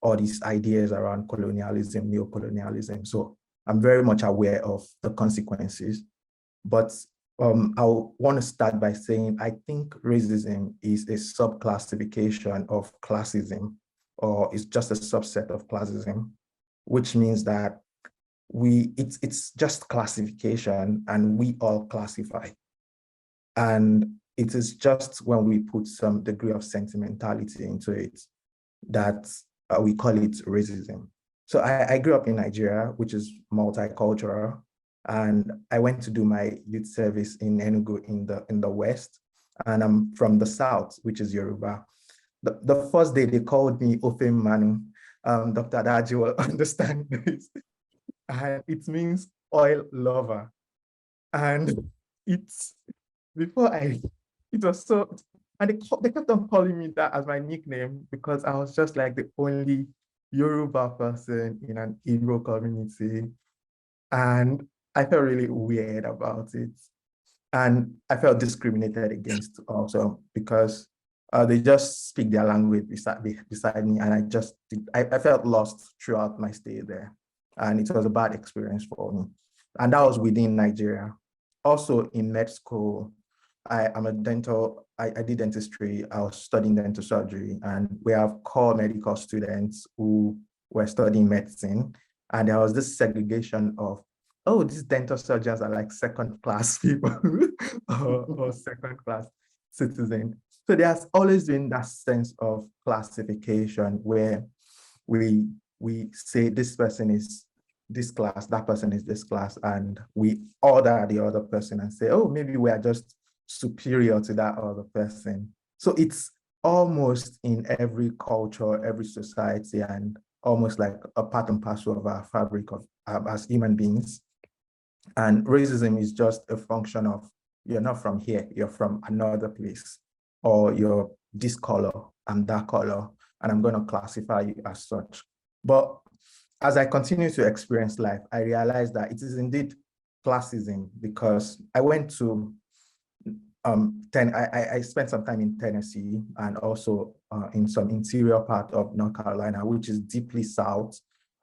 all these ideas around colonialism, neocolonialism. So I'm very much aware of the consequences. But I want to start by saying I think racism is a subclassification of classism, or it's just a subset of classism, which means that it's just classification, and we all classify. And it is just when we put some degree of sentimentality into it that we call it racism. So I grew up in Nigeria, which is multicultural, and I went to do my youth service in Enugu in the West, and I'm from the South, which is Yoruba. The first day they called me Ofe Manu. Dr. Adaji will understand this. And it means oil lover. And it's before it was so, and they kept on calling me that as my nickname, because I was just like the only Yoruba person in an Igbo community. And I felt really weird about it. And I felt discriminated against also, because they just speak their language beside me, and I felt lost throughout my stay there. And it was a bad experience for me. And that was within Nigeria. Also in med school, I did dentistry. I was studying dental surgery, and we have core medical students who were studying medicine. And there was this segregation of, oh, these dental surgeons are like second-class people or second-class citizens. So there's always been that sense of classification where we say this person is this class, that person is this class, and we order the other person and say, oh, maybe we are just superior to that other person. So it's almost in every culture, every society, and almost like a part and parcel of our fabric of as human beings. And racism is just a function of, you're not from here, you're from another place, or you're this color, I'm that color, and I'm going to classify you as such. But as I continue to experience life, I realized that it is indeed classism, because I went to, I spent some time in Tennessee, and also in some interior part of North Carolina, which is deeply south.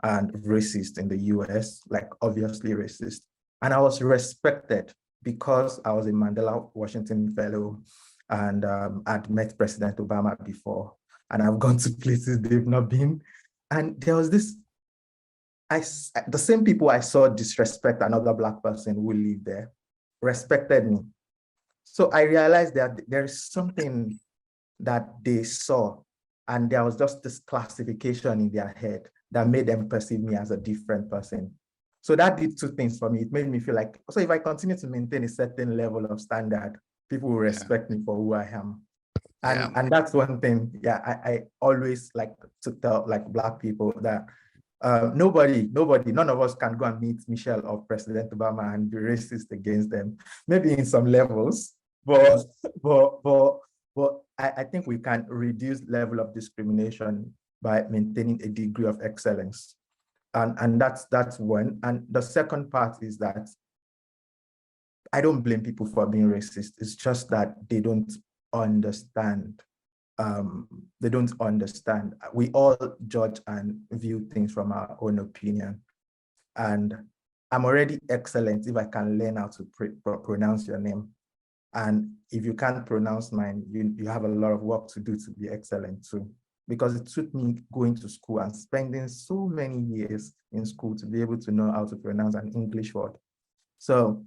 and racist in the US, like obviously racist. And I was respected because I was a Mandela Washington Fellow and I'd met President Obama before, and I've gone to places they've not been. And there was this, the same people I saw disrespect another Black person who lived there respected me. So I realized that there is something that they saw, and there was just this classification in their head that made them perceive me as a different person. So that did two things for me. It made me feel like, so if I continue to maintain a certain level of standard, people will respect me for who I am. And that's one thing, I always like to tell like Black people that none of us can go and meet Michelle or President Obama and be racist against them. Maybe in some levels, but I think we can reduce level of discrimination by maintaining a degree of excellence. And that's one. And the second part is that I don't blame people for being racist. It's just that they don't understand. They don't understand. We all judge and view things from our own opinion. And I'm already excellent if I can learn how to pronounce your name. And if you can't pronounce mine, you have a lot of work to do to be excellent too. Because it took me going to school and spending so many years in school to be able to know how to pronounce an English word. So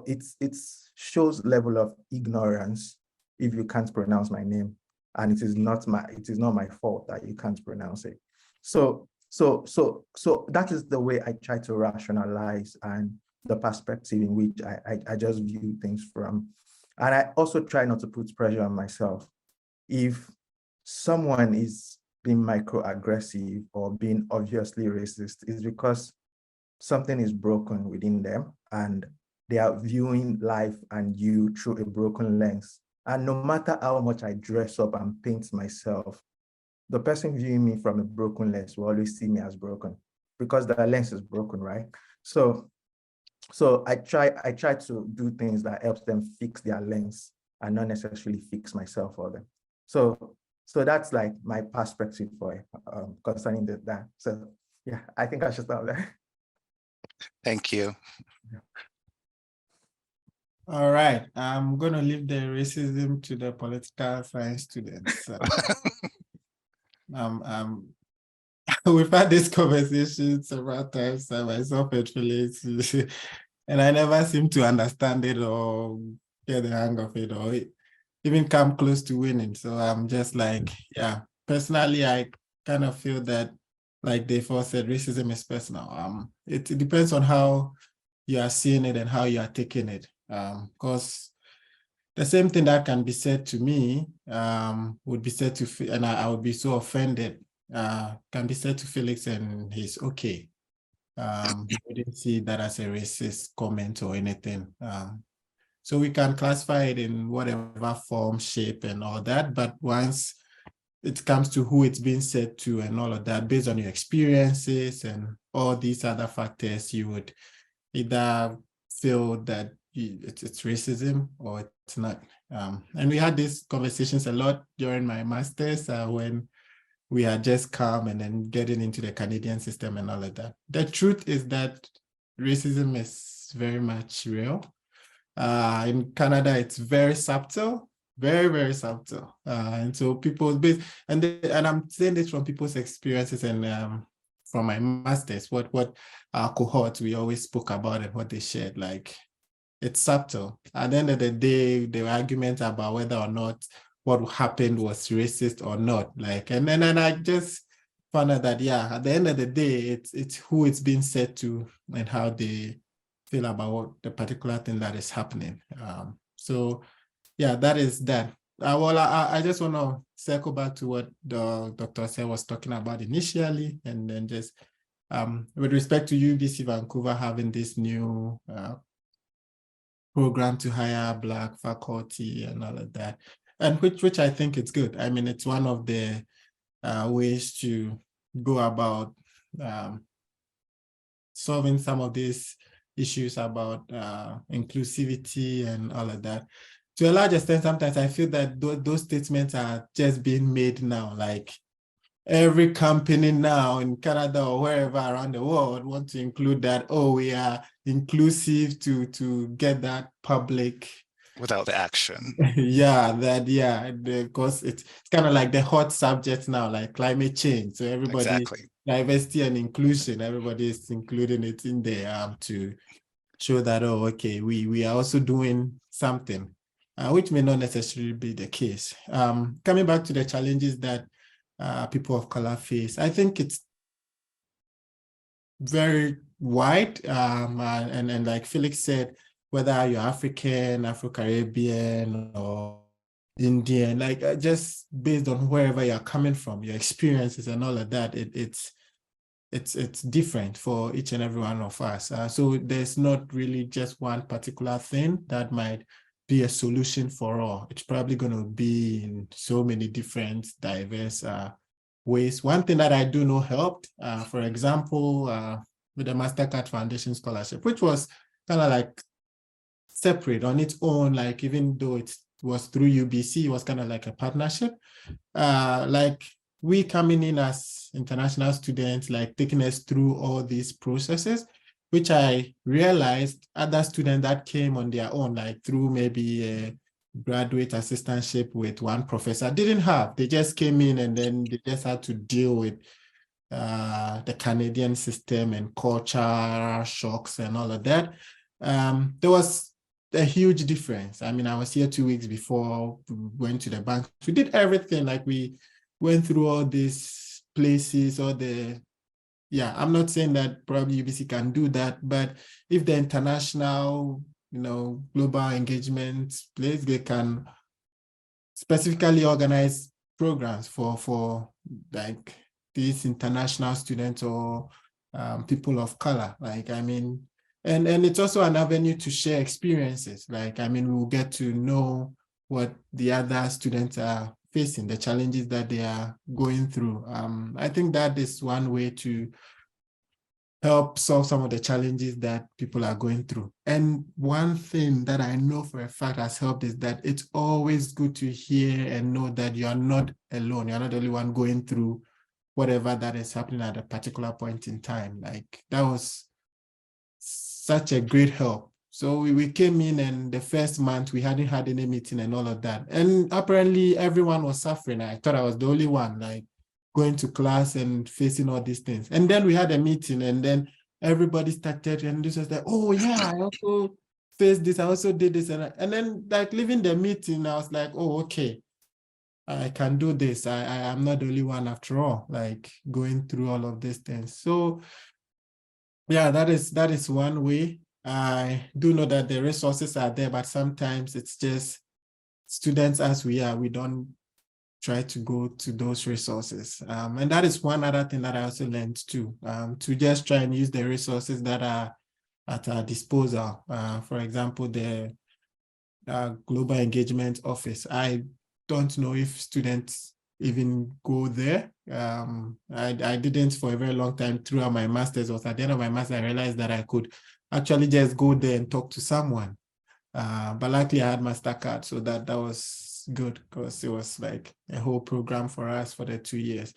it shows level of ignorance if you can't pronounce my name, and it is not my fault that you can't pronounce it. So that is the way I try to rationalize and the perspective in which I just view things from. And I also try not to put pressure on myself. If someone is being microaggressive or being obviously racist, it's because something is broken within them and they are viewing life and you through a broken lens. And no matter how much I dress up and paint myself, the person viewing me from a broken lens will always see me as broken because the lens is broken, right? So I try to do things that helps them fix their lens and not necessarily fix myself for them. So that's like my perspective for it, concerning that. So yeah, I think I should stop there. Thank you. Yeah. All right, I'm going to leave the racism to the political science students. We've had this conversation several times, myself and Felix, and I never seem to understand it or get the hang of it or even come close to winning. So I'm just like, yeah, personally, I kind of feel that, like they first said, racism is personal. It depends on how you are seeing it and how you are taking it. Because the same thing that can be said to me would be said to, and I would be so offended, can be said to Felix and he's okay. He wouldn't see that as a racist comment or anything. So we can classify it in whatever form, shape, and all that. But once it comes to who it's being said to and all of that, based on your experiences and all these other factors, you would either feel that it's racism or it's not. And we had these conversations a lot during my master's when we had just come and then getting into the Canadian system and all of that. The truth is that racism is very much real. In Canada, it's very subtle, very, very subtle. And so and I'm saying this from people's experiences and from my master's, what our cohorts, we always spoke about and what they shared, like it's subtle. At the end of the day, there were arguments about whether or not what happened was racist or not. Like, and then I just found out that, yeah, at the end of the day, it's who it's being said to and how they feel about the particular thing that is happening. So yeah, that is that. Well, I just want to circle back to what the Dr. Say was talking about initially, and then just with respect to UBC Vancouver having this new program to hire Black faculty and all of that, and which I think it's good. I mean, it's one of the ways to go about solving some of these issues about inclusivity and all of that. To a large extent, sometimes I feel that those statements are just being made now. Like every company now in Canada or wherever around the world want to include that, oh, we are inclusive to get that public. Without the action. Because it's kind of like the hot subject now, like climate change. So everybody, Exactly. diversity and inclusion, everybody is including it in there to show that, oh, okay, we are also doing something, which may not necessarily be the case. Coming back to the challenges that people of color face, I think it's very wide. And like Felix said, whether you're African, Afro-Caribbean, or Indian, like just based on wherever you're coming from, your experiences and all of that, it's different for each and every one of us. So there's not really just one particular thing that might be a solution for all. It's probably going to be in so many different diverse ways. One thing that I do know helped, for example, with the MasterCard Foundation Scholarship, which was kind of like separate on its own, like even though it was through UBC, it was kind of like a partnership. Like we coming in as international students, like taking us through all these processes, which I realized other students that came on their own, like through maybe a graduate assistantship with one professor, didn't have. They just came in and then they just had to deal with the Canadian system and culture shocks and all of that. There was a huge difference. I mean, I was here 2 weeks before we went to the bank. We did everything, like we went through all these places, I'm not saying that probably UBC can do that, but if the international, global engagement place, they can specifically organize programs for like these international students or people of color. Like, I mean, and it's also an avenue to share experiences. Like, I mean, we'll get to know what the other students are facing, the challenges that they are going through. I think that is one way to help solve some of the challenges that people are going through. And one thing that I know for a fact has helped is that it's always good to hear and know that you are not alone. You're not the only one going through whatever that is happening at a particular point in time. Like, that was such a great help. So we came in, and the first month we hadn't had any meeting and all of that. And apparently everyone was suffering. I thought I was the only one, like, going to class and facing all these things. And then we had a meeting, and then everybody started, and this was like, oh yeah, I also faced this, I also did this. And then, like, leaving the meeting, I was like, oh, okay, I can do this. I am not the only one after all, like, going through all of these things. So yeah, that is one way. I do know that the resources are there, but sometimes it's just students as we are, we don't try to go to those resources. And that is one other thing that I also learned too, to just try and use the resources that are at our disposal. For example, the Global Engagement Office. I don't know if students even go there. I didn't for a very long time throughout my master's. Was at the end of my master's, I realized that I could actually just go there and talk to someone. But luckily I had MasterCard, so that was good, because it was like a whole program for us for the 2 years.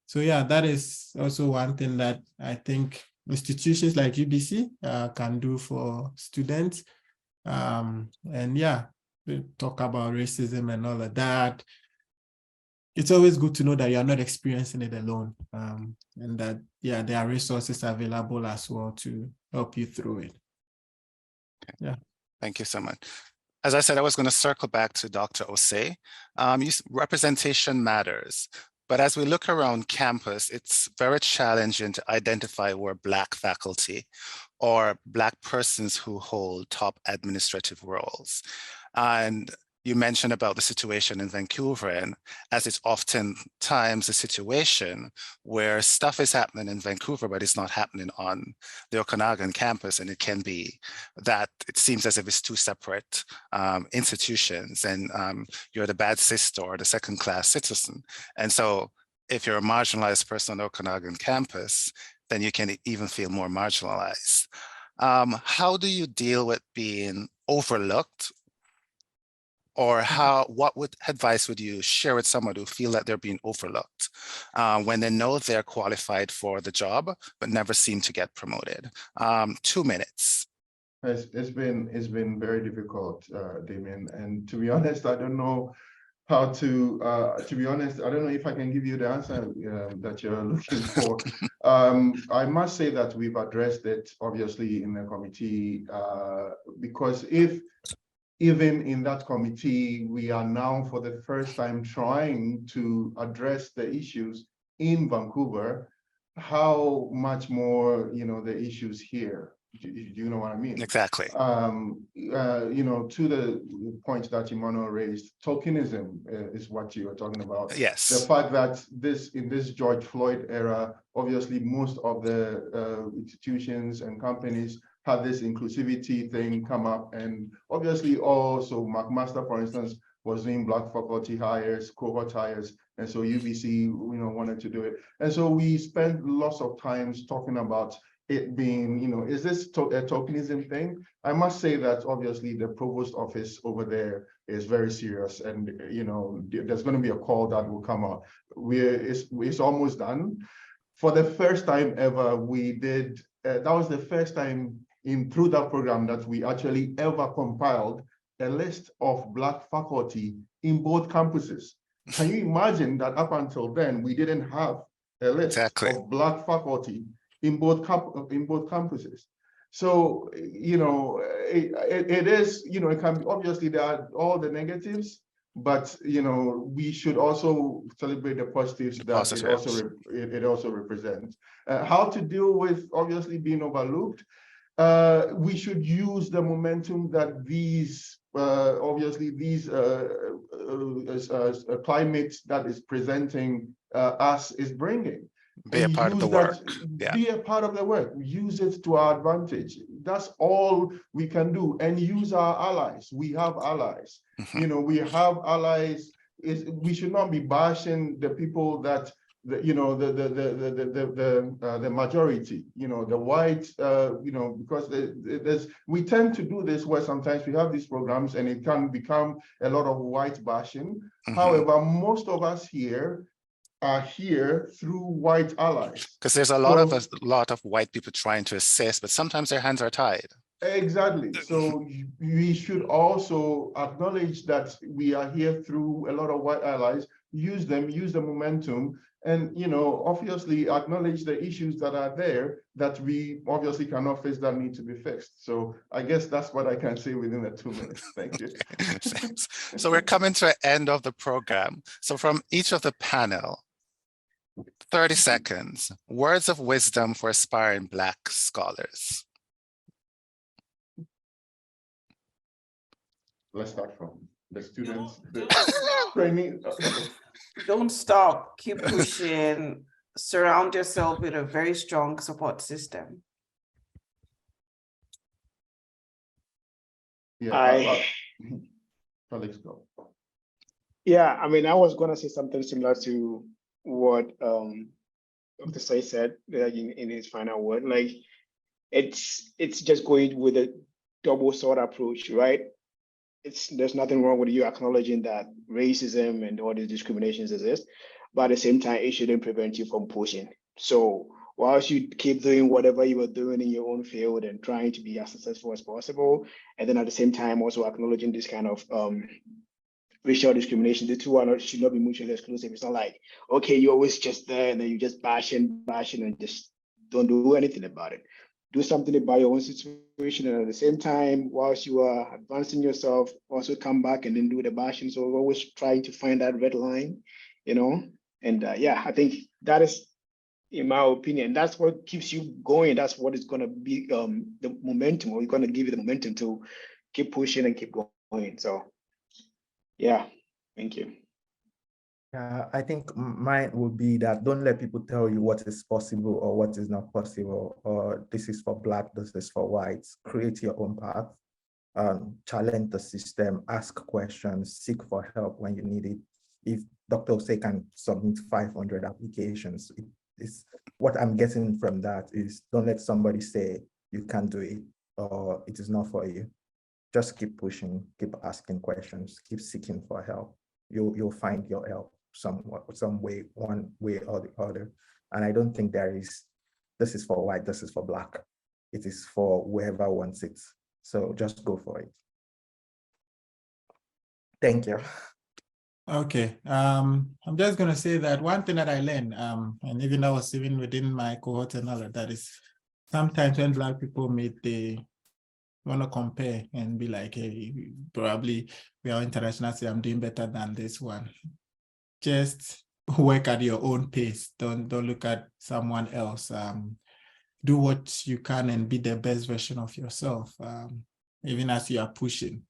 So yeah, that is also one thing that I think institutions like UBC can do for students. And yeah, we talk about racism and all of that. It's always good to know that you're not experiencing it alone, and that, yeah, there are resources available as well to help you through it. Yeah. Thank you so much. As I said, I was going to circle back to Dr. Osei. Representation matters, but as we look around campus, it's very challenging to identify where Black faculty or Black persons who hold top administrative roles. And you mentioned about the situation in Vancouver, and as it's oftentimes a situation where stuff is happening in Vancouver, but it's not happening on the Okanagan campus, and it can be that it seems as if it's two separate institutions, and you're the bad sister or the second-class citizen. And so if you're a marginalized person on the Okanagan campus, then you can even feel more marginalized. How do you deal with being overlooked Or what advice would you share with someone who feel that they're being overlooked when they know they're qualified for the job, but never seem to get promoted? 2 minutes. It's been very difficult, Damien. And to be honest, I don't know how to be honest, I don't know if I can give you the answer that you're looking for. I must say that we've addressed it, obviously, in the committee, because if even in that committee, we are now for the first time trying to address the issues in Vancouver, how much more, the issues here. Do you know what I mean? Exactly. To the point that Emmanuel raised, tokenism is what you are talking about. Yes. The fact that in this George Floyd era, obviously most of the institutions and companies had this inclusivity thing come up, and obviously also McMaster, for instance, was doing Black faculty hires, cohort hires, and so UBC, wanted to do it, and so we spent lots of times talking about it being, is this a tokenism thing? I must say that obviously the provost office over there is very serious, and there's going to be a call that will come out. It's almost done. For the first time ever, we did. That was the first time through that program that we actually ever compiled a list of Black faculty in both campuses. Can you imagine that up until then we didn't have a list of Black faculty in both campuses? So it is, it can be, obviously there are all the negatives, but we should also celebrate the positives that it also represents. How to deal with obviously being overlooked? We should use the momentum that these climate that is presenting us is bringing. Be a part of the work. Be a part of the work. Use it to our advantage. That's all we can do. And use our allies. We have allies. Mm-hmm. We have allies. We should not be bashing the people that the majority, the white, because we tend to do this where sometimes we have these programs and it can become a lot of white bashing. Mm-hmm. However, most of us here are here through white allies. Because there's a lot of white people trying to assist, but sometimes their hands are tied. Exactly. So we should also acknowledge that we are here through a lot of white allies, use them, use the momentum, and obviously acknowledge the issues that are there that we obviously cannot face that need to be fixed. So I guess that's what I can say within the 2 minutes. Thank you. Thanks. So we're coming to the end of the program. So from each of the panel, 30 seconds, words of wisdom for aspiring Black scholars. Let's start from the students, the training. Don't stop, keep pushing, surround yourself with a very strong support system. Yeah, Felix, go. Yeah, I mean, I was going to say something similar to what Dr. Say said in his final word. Like, it's just going with a double sword approach, right? There's nothing wrong with you acknowledging that racism and all these discriminations exist, but at the same time, it shouldn't prevent you from pushing. So whilst you keep doing whatever you are doing in your own field and trying to be as successful as possible, and then at the same time also acknowledging this kind of racial discrimination, the two should not be mutually exclusive. It's not like, okay, you're always just there and then you just bashing and just don't do anything about it. Do something about your own situation, and at the same time, whilst you are advancing yourself, also come back and then do the bashing. So we're always trying to find that red line, and yeah, I think that is, in my opinion, that's what keeps you going. That's what is going to be the momentum, or you're going to give you the momentum to keep pushing and keep going. So yeah, thank you. I think mine would be that don't let people tell you what is possible or what is not possible, or this is for Black, this is for whites. Create your own path, challenge the system, ask questions, seek for help when you need it. If Dr. Osei can submit 500 applications, what I'm getting from that is don't let somebody say you can't do it or it is not for you. just keep pushing, keep asking questions, keep seeking for help. You'll find your help some way, one way or the other. And I don't think this is for white, this is for black. It is for whoever wants it. So just go for it. Thank you. Okay, I'm just gonna say that one thing that I learned, and even I was even within my cohort and all of that, is sometimes when Black people meet, they want to compare and be like, hey, probably we are international, so I'm doing better than this one. Just work at your own pace. Don't look at someone else. Do what you can and be the best version of yourself, even as you are pushing.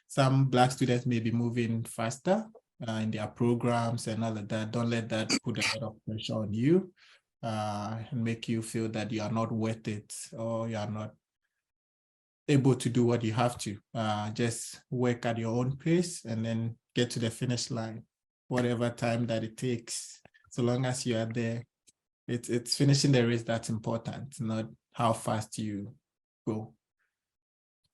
Some Black students may be moving faster in their programs and all of that. Don't let that put a lot of pressure on you and make you feel that you are not worth it or you are not able to do what you have to. Just work at your own pace and then get to the finish line, whatever time that it takes. So long as you are there, it's finishing the race that's important, not how fast you go.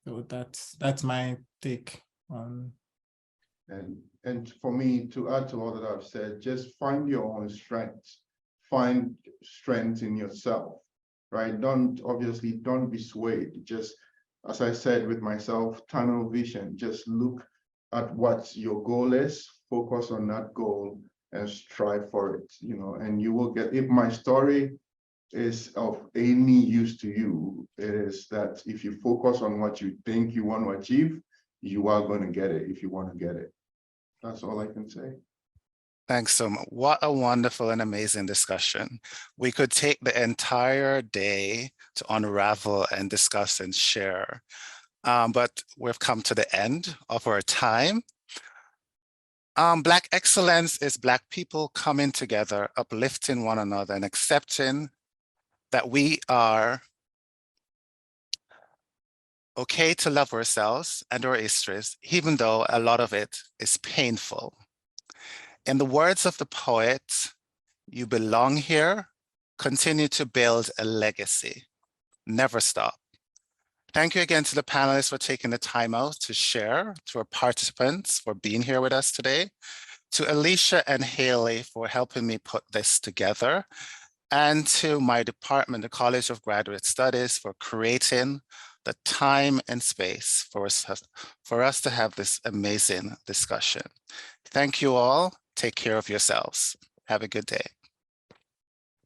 So that's my take on. And for me, to add to all that I've said, just find your own strengths. Find strength in yourself, right? Don't be swayed. Just, as I said with myself, tunnel vision. Just look at what your goal is, focus on that goal and strive for it, and you will get, if my story is of any use to you, it is that if you focus on what you think you want to achieve, you are going to get it if you want to get it. That's all I can say. Thanks so much. What a wonderful and amazing discussion. We could take the entire day to unravel and discuss and share, but we've come to the end of our time. Black excellence is Black people coming together, uplifting one another and accepting that we are okay to love ourselves and our histories, even though a lot of it is painful. In the words of the poet, you belong here, continue to build a legacy, never stop. Thank you again to the panelists for taking the time out to share, to our participants for being here with us today, to Alicia and Haley for helping me put this together, and to my department, the College of Graduate Studies, for creating the time and space for us to have this amazing discussion. Thank you all. Take care of yourselves. Have a good day.